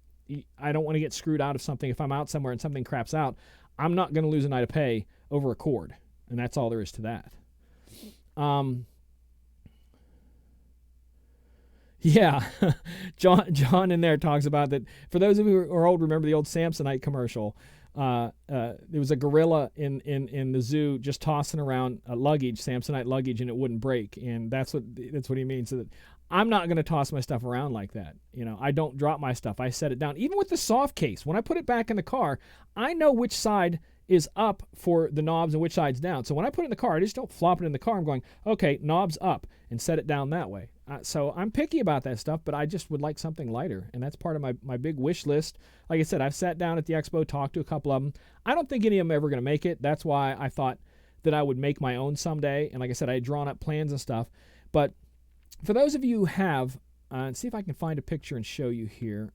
I don't want to get screwed out of something. If I'm out somewhere and something craps out, I'm not going to lose a night of pay over a cord, and that's all there is to that. Yeah, John in there talks about that. For those of you who are old, remember the old Samsonite commercial. There was a gorilla in the zoo just tossing around luggage, Samsonite luggage, and it wouldn't break. And that's what he means. So that I'm not going to toss my stuff around like that. I don't drop my stuff. I set it down. Even with the soft case, when I put it back in the car, I know which side is up for the knobs and which side's down. So when I put it in the car, I just don't flop it in the car. I'm going, okay, knobs up, and set it down that way. So I'm picky about that stuff, but I just would like something lighter, and that's part of my big wish list. Like I said, I've sat down at the expo, talked to a couple of them. I don't think any of them are ever going to make it. That's why I thought that I would make my own someday. And like I said, I had drawn up plans and stuff. But for those of you who have, see if I can find a picture and show you here.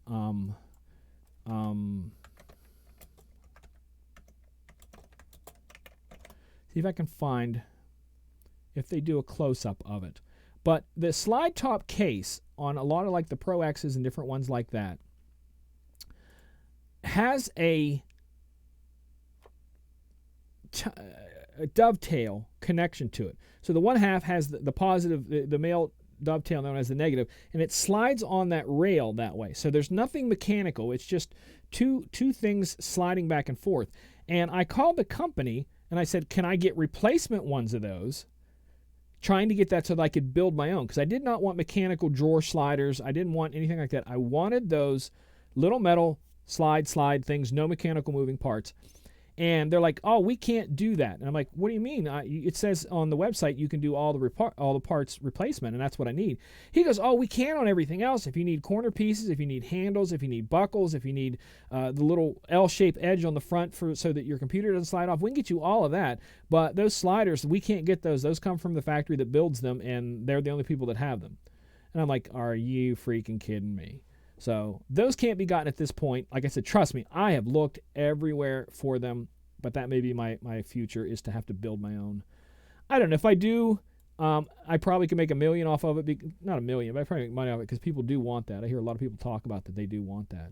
See if I can find if they do a close-up of it. But the slide top case on a lot of like the Pro X's and different ones like that has a dovetail connection to it. So the one half has the positive, the male dovetail known as the negative, and it slides on that rail that way. So there's nothing mechanical. It's just two things sliding back and forth. And I called the company and I said, can I get replacement ones of those? Trying to get that so that I could build my own, because I did not want mechanical drawer sliders. I didn't want anything like that. I wanted those little metal slide things, no mechanical moving parts. And they're like, oh, we can't do that. And I'm like, what do you mean? It says on the website you can do all the parts replacement, and that's what I need. He goes, oh, we can on everything else. If you need corner pieces, if you need handles, if you need buckles, if you need the little L-shaped edge on the front so that your computer doesn't slide off, we can get you all of that. But those sliders, we can't get those. Those come from the factory that builds them, and they're the only people that have them. And I'm like, are you freaking kidding me? So those can't be gotten at this point. Like I said, trust me, I have looked everywhere for them, but that may be my future, is to have to build my own. I don't know. If I do, I probably could make $1 million off of it. Not $1 million, but I probably make money off it because people do want that. I hear a lot of people talk about that they do want that.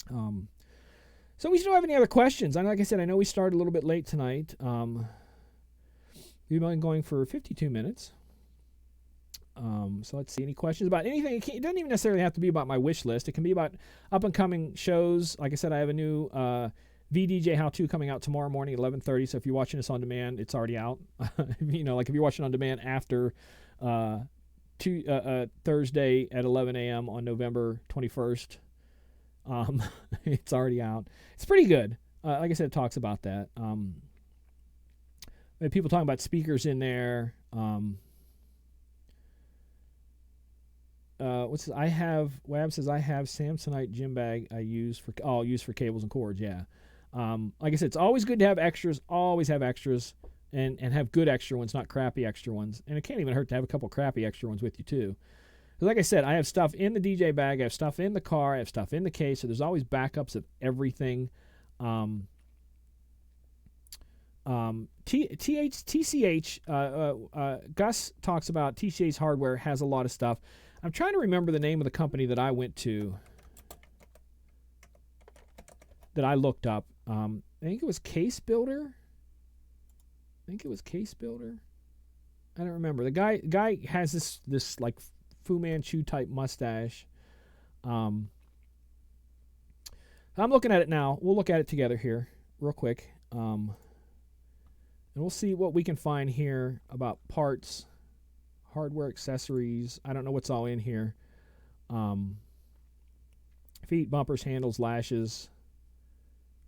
So we don't have any other questions. And like I said, I know we started a little bit late tonight. We've been going for 52 minutes. So let's see, any questions about anything? It doesn't even necessarily have to be about my wish list. It can be about up-and-coming shows. Like I said, I have a new VDJ How-To coming out tomorrow morning at 11:30. So if you're watching this on demand, it's already out. Like if you're watching on demand after Thursday at 11 a.m. on November 21st, it's already out. It's pretty good. Like I said, it talks about that. People talking about speakers in there. What's this? Wab says I have Samsonite gym bag I'll use for cables and cords. Yeah. Like I said, it's always good to have extras. Always have extras, and have good extra ones, not crappy extra ones. And it can't even hurt to have a couple crappy extra ones with you too. Like I said, I have stuff in the DJ bag. I have stuff in the car. I have stuff in the case. So there's always backups of everything. TCH, Gus talks about TCH Hardware has a lot of stuff. I'm trying to remember the name of the company that I went to, that I looked up. I think it was Case Builder. I don't remember. The guy has this like Fu Manchu type mustache. I'm looking at it now. We'll look at it together here real quick. And we'll see what we can find here about parts, hardware, accessories. I don't know what's all in here. Feet, bumpers, handles, lashes,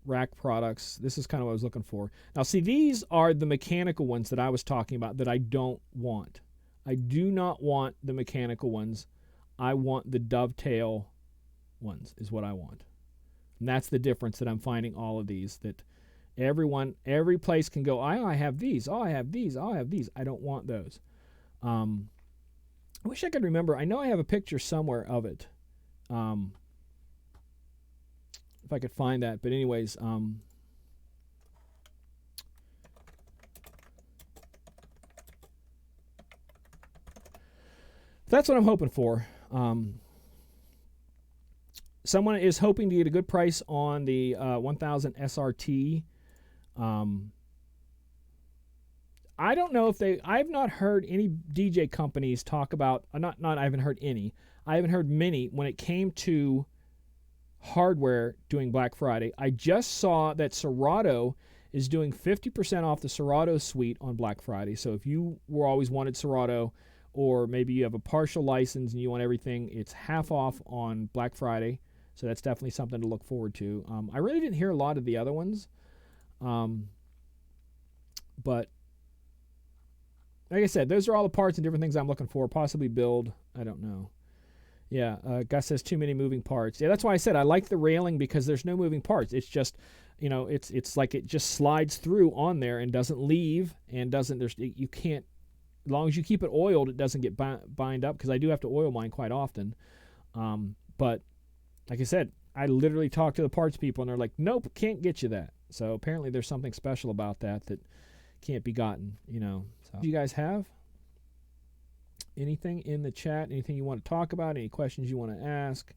rack products. This is kind of what I was looking for. Now, see, these are the mechanical ones that I was talking about that I don't want. I do not want the mechanical ones. I want the dovetail ones is what I want. And that's the difference that I'm finding all of these, that every place can go, I have these, I have these. I don't want those. I wish I could remember. I know I have a picture somewhere of it. If I could find that. But anyways, that's what I'm hoping for. Someone is hoping to get a good price on the 1000 SRT. I don't know if I've not heard any DJ companies talk about, I haven't heard any. I haven't heard many when it came to hardware doing Black Friday. I just saw that Serato is doing 50% off the Serato suite on Black Friday. So if you were always wanted Serato, or maybe you have a partial license and you want everything, it's half off on Black Friday. So that's definitely something to look forward to. I really didn't hear a lot of the other ones. But like I said, those are all the parts and different things I'm looking for. Possibly build. I don't know. Yeah, Gus says too many moving parts. Yeah, that's why I said I like the railing, because there's no moving parts. It's just, it's like it just slides through on there and doesn't leave, and you can't, as long as you keep it oiled, it doesn't get bind up, because I do have to oil mine quite often. But like I said, I literally talk to the parts people and they're like, nope, can't get you that. So apparently there's something special about that can't be gotten, So do you guys have anything in the chat? Anything you want to talk about? Any questions you want to ask?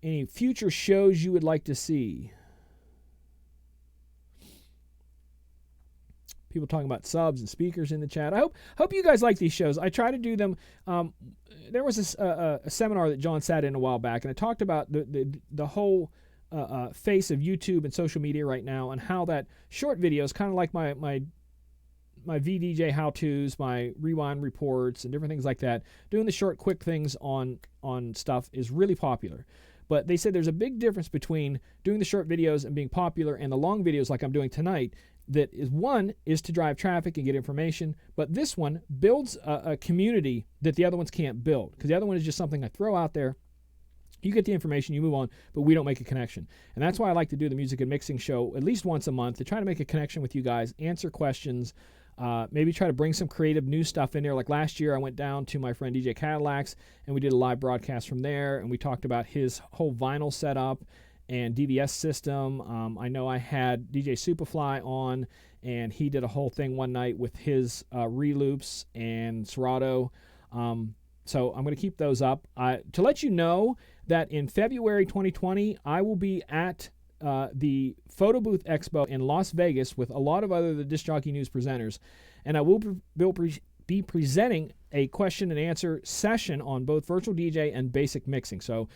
Any future shows you would like to see? People talking about subs and speakers in the chat. I hope you guys like these shows. I try to do them. There was a seminar that John sat in a while back, and it talked about the whole face of YouTube and social media right now, and how that short videos, kind of like my VDJ how-tos, my rewind reports, and different things like that, doing the short, quick things on stuff is really popular. But they said there's a big difference between doing the short videos and being popular and the long videos like I'm doing tonight. That is, one is to drive traffic and get information, but this one builds a community that the other ones can't build, because the other one is just something I throw out there. You get the information, you move on, but we don't make a connection. And that's why I like to do the music and mixing show at least once a month, to try to make a connection with you guys, answer questions, maybe try to bring some creative new stuff in there. Like last year, I went down to my friend DJ Cadillac's, and we did a live broadcast from there, and we talked about his whole vinyl setup and DVS system. I know I had DJ Superfly on, and he did a whole thing one night with his reloops and Serato. So I'm going to keep those up. To let you know that in February 2020, I will be at the Photo Booth Expo in Las Vegas with a lot of other the Disc Jockey News presenters, and I will be presenting a question and answer session on both virtual DJ and basic mixing. So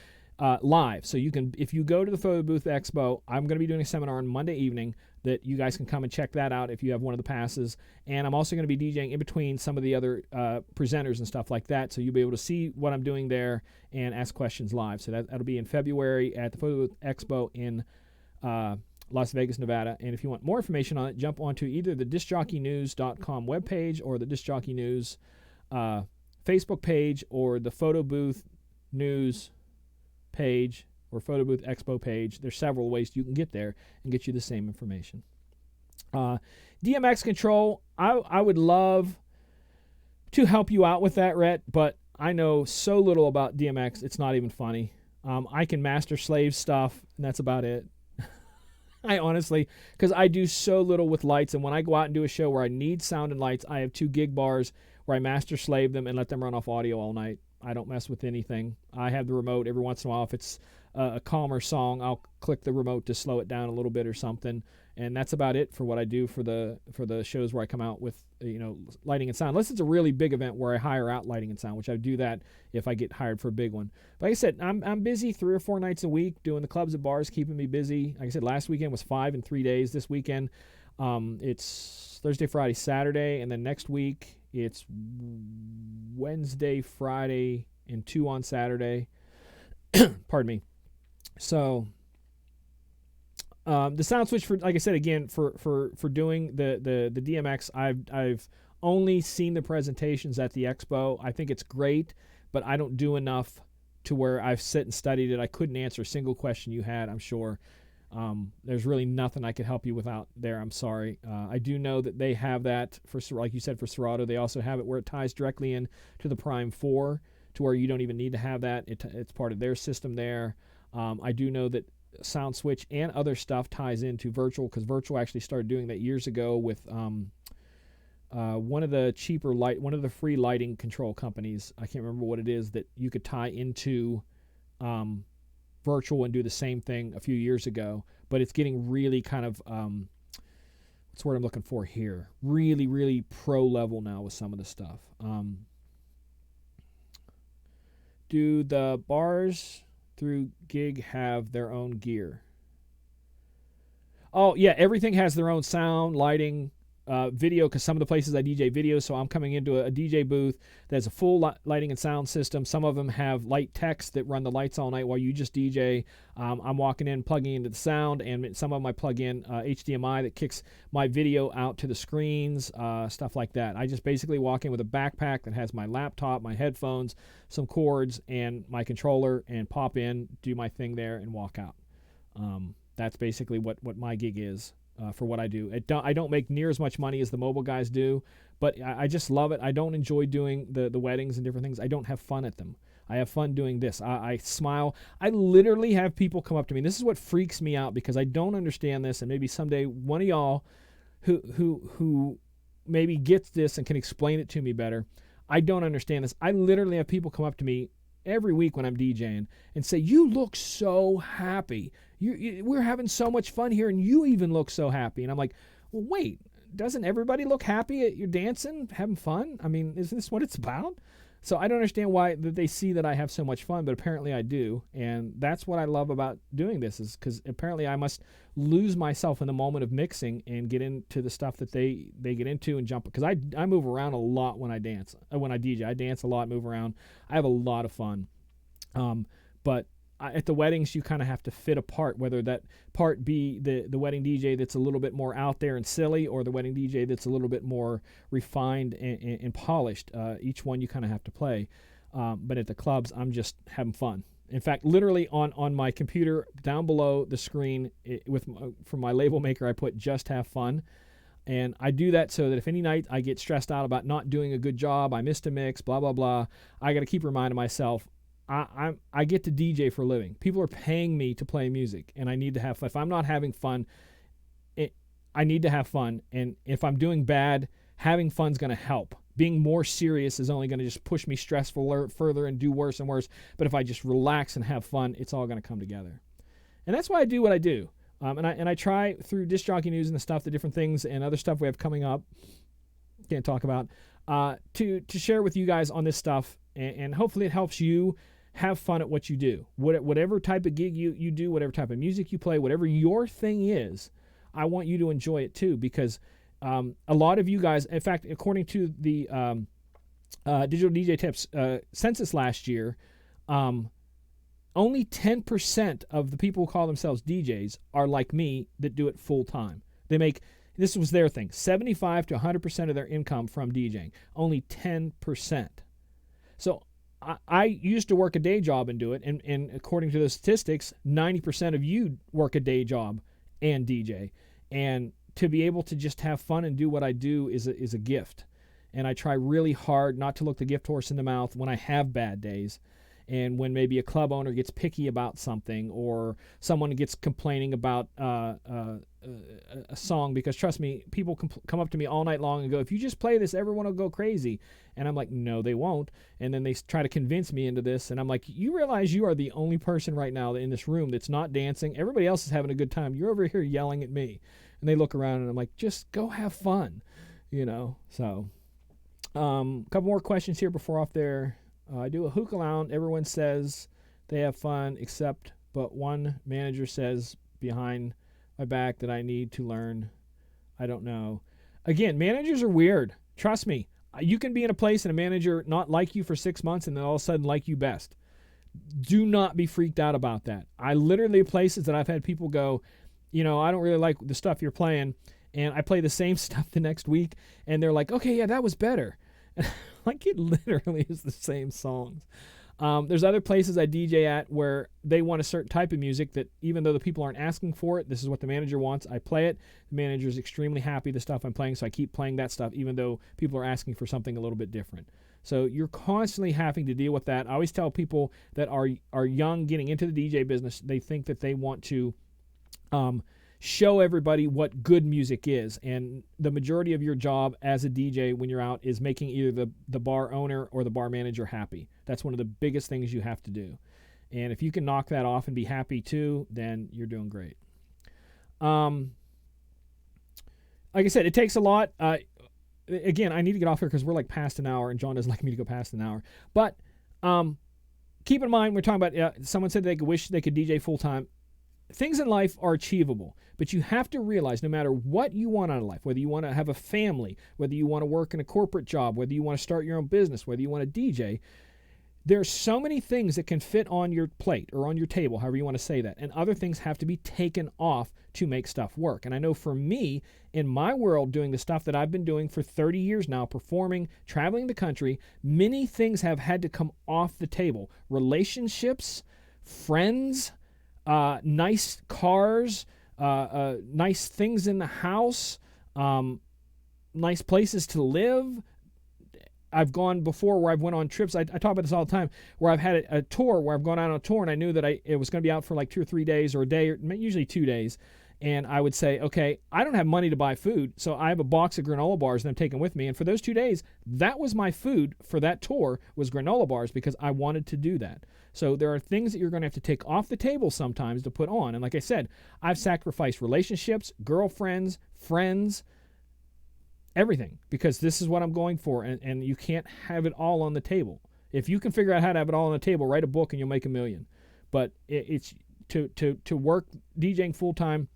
live. So you can, if you go to the Photo Booth Expo, I'm going to be doing a seminar on Monday evening that you guys can come and check that out if you have one of the passes. And I'm also going to be DJing in between some of the other presenters and stuff like that. So you'll be able to see what I'm doing there and ask questions live. So that'll be in February at the Photo Booth Expo in Las Vegas, Nevada. And if you want more information on it, jump onto either the DiscJockeyNews.com webpage or the Disc Jockey News Facebook page, or the Photo Booth News page or Photo Booth Expo page. There's several ways you can get there and get you the same information. DMX control, I would love to help you out with that, Rhett, but I know so little about DMX, it's not even funny. I can master slave stuff, and that's about it. I honestly, because I do so little with lights, and when I go out and do a show where I need sound and lights, I have 2 gig bars where I master slave them and let them run off audio all night. I don't mess with anything. I have the remote every once in a while. If it's a calmer song, I'll click the remote to slow it down a little bit or something, and that's about it for what I do for the shows where I come out with lighting and sound. Unless it's a really big event where I hire out lighting and sound, which I do that if I get hired for a big one. But like I said, I'm busy 3 or 4 nights a week doing the clubs and bars, keeping me busy. Like I said, last weekend was 5 in 3 days. This weekend, it's Thursday, Friday, Saturday, and then next week it's Wednesday, Friday, and 2 on Saturday. Pardon me. So the sound switch, for, like I said again, for doing the DMX, I've only seen the presentations at the expo. I think it's great, but I don't do enough to where I've sit and studied it. I couldn't answer a single question you had, I'm sure. There's really nothing I could help you without there. I'm sorry. I do know that they have that for, like you said, for Serato. They also have it where it ties directly in to the Prime 4, to where you don't even need to have that. It's part of their system there. I do know that sound switch and other stuff ties into virtual, because virtual actually started doing that years ago with one of the free lighting control companies. I can't remember what it is, that you could tie into virtual and do the same thing a few years ago, but it's getting really kind of what's the word I'm looking for here, really, really pro level now with some of the stuff. Do the bars through gig have their own gear? Oh, yeah, everything has their own sound, lighting, video, because some of the places I DJ video, so I'm coming into a DJ booth that has a full lighting and sound system. Some of them have light techs that run the lights all night while you just DJ. I'm walking in, plugging into the sound, and some of them I plug in HDMI that kicks my video out to the screens, stuff like that. I just basically walk in with a backpack that has my laptop, my headphones, some cords, and my controller, and pop in, do my thing there, and walk out. That's basically what my gig is. For what I do. I don't make near as much money as the mobile guys do, but I just love it. I don't enjoy doing the weddings and different things. I don't have fun at them. I have fun doing this. I smile. I literally have people come up to me. This is what freaks me out because I don't understand this, and maybe someday one of y'all who maybe gets this and can explain it to me better. I don't understand this. I literally have people come up to me every week when I'm DJing and say, "You look so happy. We're having so much fun here, and you even look so happy." And I'm like, well, wait, doesn't everybody look happy at you're dancing, having fun? I mean, isn't this what it's about? So I don't understand why that they see that I have so much fun, but apparently I do. And that's what I love about doing this, is because apparently I must lose myself in the moment of mixing and get into the stuff that they get into and jump. Because I move around a lot when I dance, when I DJ. I dance a lot, move around. I have a lot of fun. But at the weddings, you kind of have to fit a part, whether that part be the wedding DJ that's a little bit more out there and silly, or the wedding DJ that's a little bit more refined and polished. Each one you kind of have to play. But at the clubs, I'm just having fun. In fact, literally on my computer down below the screen from my label maker, I put "Just Have Fun." And I do that so that if any night I get stressed out about not doing a good job, I missed a mix, blah, blah, blah, I got to keep reminding myself, I get to DJ for a living. People are paying me to play music, and I need to have fun. If I'm not having fun, I need to have fun. And if I'm doing bad, having fun's going to help. Being more serious is only going to just push me stressful further and do worse and worse. But if I just relax and have fun, it's all going to come together. And that's why I do what I do. And I try through Disc Jockey News and the stuff, the different things and other stuff we have coming up, can't talk about, to share with you guys on this stuff. And hopefully it helps you have fun at what you do. Whatever type of gig you do, whatever type of music you play, whatever your thing is, I want you to enjoy it too, because a lot of you guys, in fact, according to the Digital DJ Tips census last year, only 10% of the people who call themselves DJs are like me that do it full time. They make, this was their thing, 75 to 100% of their income from DJing. Only 10%. So I used to work a day job and do it, and according to the statistics, 90% of you work a day job and DJ. And to be able to just have fun and do what I do is a gift. And I try really hard not to look the gift horse in the mouth when I have bad days. And when maybe a club owner gets picky about something, or someone gets complaining about a song, because trust me, people come up to me all night long and go, "If you just play this, everyone will go crazy." And I'm like, no, they won't. And then they try to convince me into this. And I'm like, you realize you are the only person right now in this room that's not dancing. Everybody else is having a good time. You're over here yelling at me. And they look around and I'm like, just go have fun, So a couple more questions here before off there. I do a hookah lounge. Everyone says they have fun, but one manager says behind my back that I need to learn. I don't know. Again, managers are weird. Trust me. You can be in a place and a manager not like you for 6 months and then all of a sudden like you best. Do not be freaked out about that. I literally places that I've had people go, I don't really like the stuff you're playing, and I play the same stuff the next week, and they're like, okay, yeah, that was better. Like, it literally is the same songs. There's other places I DJ at where they want a certain type of music that even though the people aren't asking for it, this is what the manager wants. I play it. The manager is extremely happy with the stuff I'm playing, so I keep playing that stuff even though people are asking for something a little bit different. So you're constantly having to deal with that. I always tell people that are young getting into the DJ business, they think that they want to show everybody what good music is, and the majority of your job as a DJ when you're out is making either the bar owner or the bar manager happy. That's one of the biggest things you have to do, and if you can knock that off and be happy too, then you're doing great. Like I said, it takes a lot. Again, I need to get off here because we're like past an hour, and John doesn't like me to go past an hour, but keep in mind, we're talking about, someone said they wish they could DJ full-time. Things in life are achievable, but you have to realize no matter what you want out of life, whether you want to have a family, whether you want to work in a corporate job, whether you want to start your own business, whether you want to DJ, there's so many things that can fit on your plate or on your table, however you want to say that, and other things have to be taken off to make stuff work. And I know for me, in my world, doing the stuff that I've been doing for 30 years now, performing, traveling the country, many things have had to come off the table. Relationships, friends, nice cars, nice things in the house, nice places to live. I've gone before where I've went on trips. I talk about this all the time, where I've had a tour where I've gone out on a tour and I knew that it was going to be out for like 2 or 3 days or a day, or usually 2 days. And I would say, okay, I don't have money to buy food, so I have a box of granola bars that I'm taking with me. And for those 2 days, that was my food for that tour, was granola bars, because I wanted to do that. So there are things that you're going to have to take off the table sometimes to put on. And like I said, I've sacrificed relationships, girlfriends, friends, everything, because this is what I'm going for, and you can't have it all on the table. If you can figure out how to have it all on the table, write a book and you'll make $1 million. But it's to work DJing full time,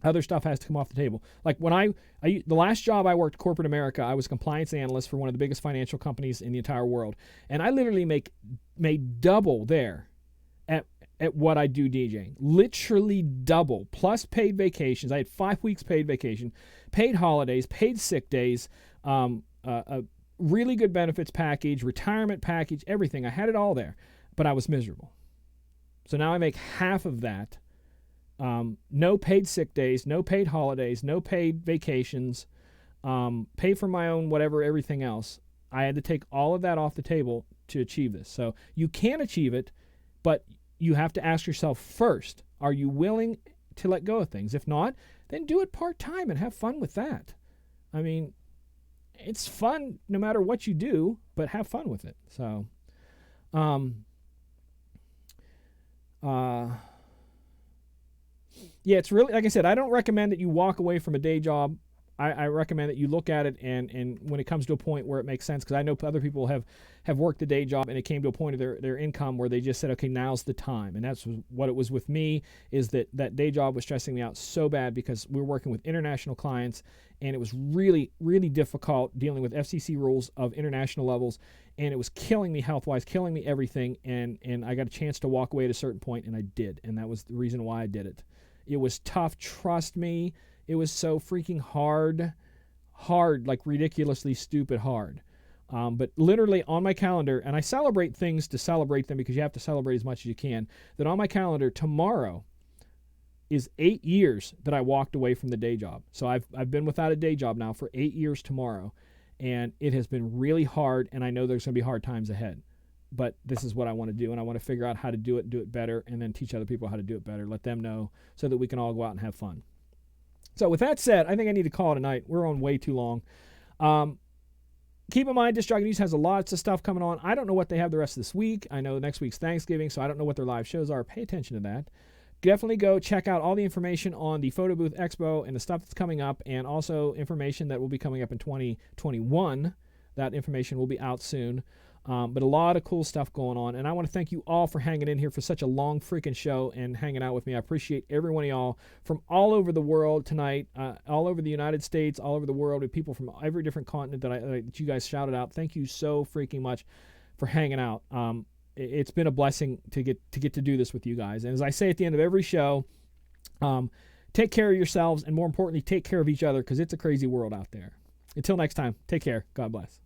other stuff has to come off the table. Like when the last job I worked, corporate America, I was a compliance analyst for one of the biggest financial companies in the entire world, and I literally made double there at what I do DJing. Literally double, plus paid vacations. I had 5 weeks paid vacation, paid holidays, paid sick days, a really good benefits package, retirement package, everything. I had it all there, but I was miserable. So now I make half of that. No paid sick days, no paid holidays, no paid vacations, pay for my own whatever, everything else. I had to take all of that off the table to achieve this. So you can achieve it, but you have to ask yourself first, are you willing to let go of things? If not, then do it part-time and have fun with that. I mean, it's fun no matter what you do, but have fun with it. So, yeah, it's really, like I said, I don't recommend that you walk away from a day job. I recommend that you look at it, and when it comes to a point where it makes sense, because I know other people have worked a day job and it came to a point of their income where they just said, okay, now's the time. And that's what it was with me, is that day job was stressing me out so bad because we were working with international clients, and it was really, really difficult dealing with FCC rules of international levels, and it was killing me health-wise, killing me everything, and I got a chance to walk away at a certain point, and I did, and that was the reason why I did it. It was tough, trust me. It was so freaking hard, like ridiculously stupid hard. But literally on my calendar, and I celebrate things to celebrate them because you have to celebrate as much as you can, that on my calendar tomorrow is 8 years that I walked away from the day job. So I've been without a day job now for 8 years tomorrow, and it has been really hard, and I know there's going to be hard times ahead. But this is what I want to do, and I want to figure out how to do it better, and then teach other people how to do it better, let them know, so that we can all go out and have fun. So with that said, I think I need to call it a night. We're on way too long. Keep in mind, Disc Jockey News has lots of stuff coming on. I don't know what they have the rest of this week. I know next week's Thanksgiving, so I don't know what their live shows are. Pay attention to that. Definitely go check out all the information on the Photo Booth Expo and the stuff that's coming up, and also information that will be coming up in 2021. That information will be out soon. But a lot of cool stuff going on, and I want to thank you all for hanging in here for such a long freaking show and hanging out with me. I appreciate every one of y'all from all over the world tonight, all over the United States, all over the world, with people from every different continent that you guys shouted out. Thank you so freaking much for hanging out. It's been a blessing to get to do this with you guys. And as I say at the end of every show, take care of yourselves, and more importantly, take care of each other, because it's a crazy world out there. Until next time, take care. God bless.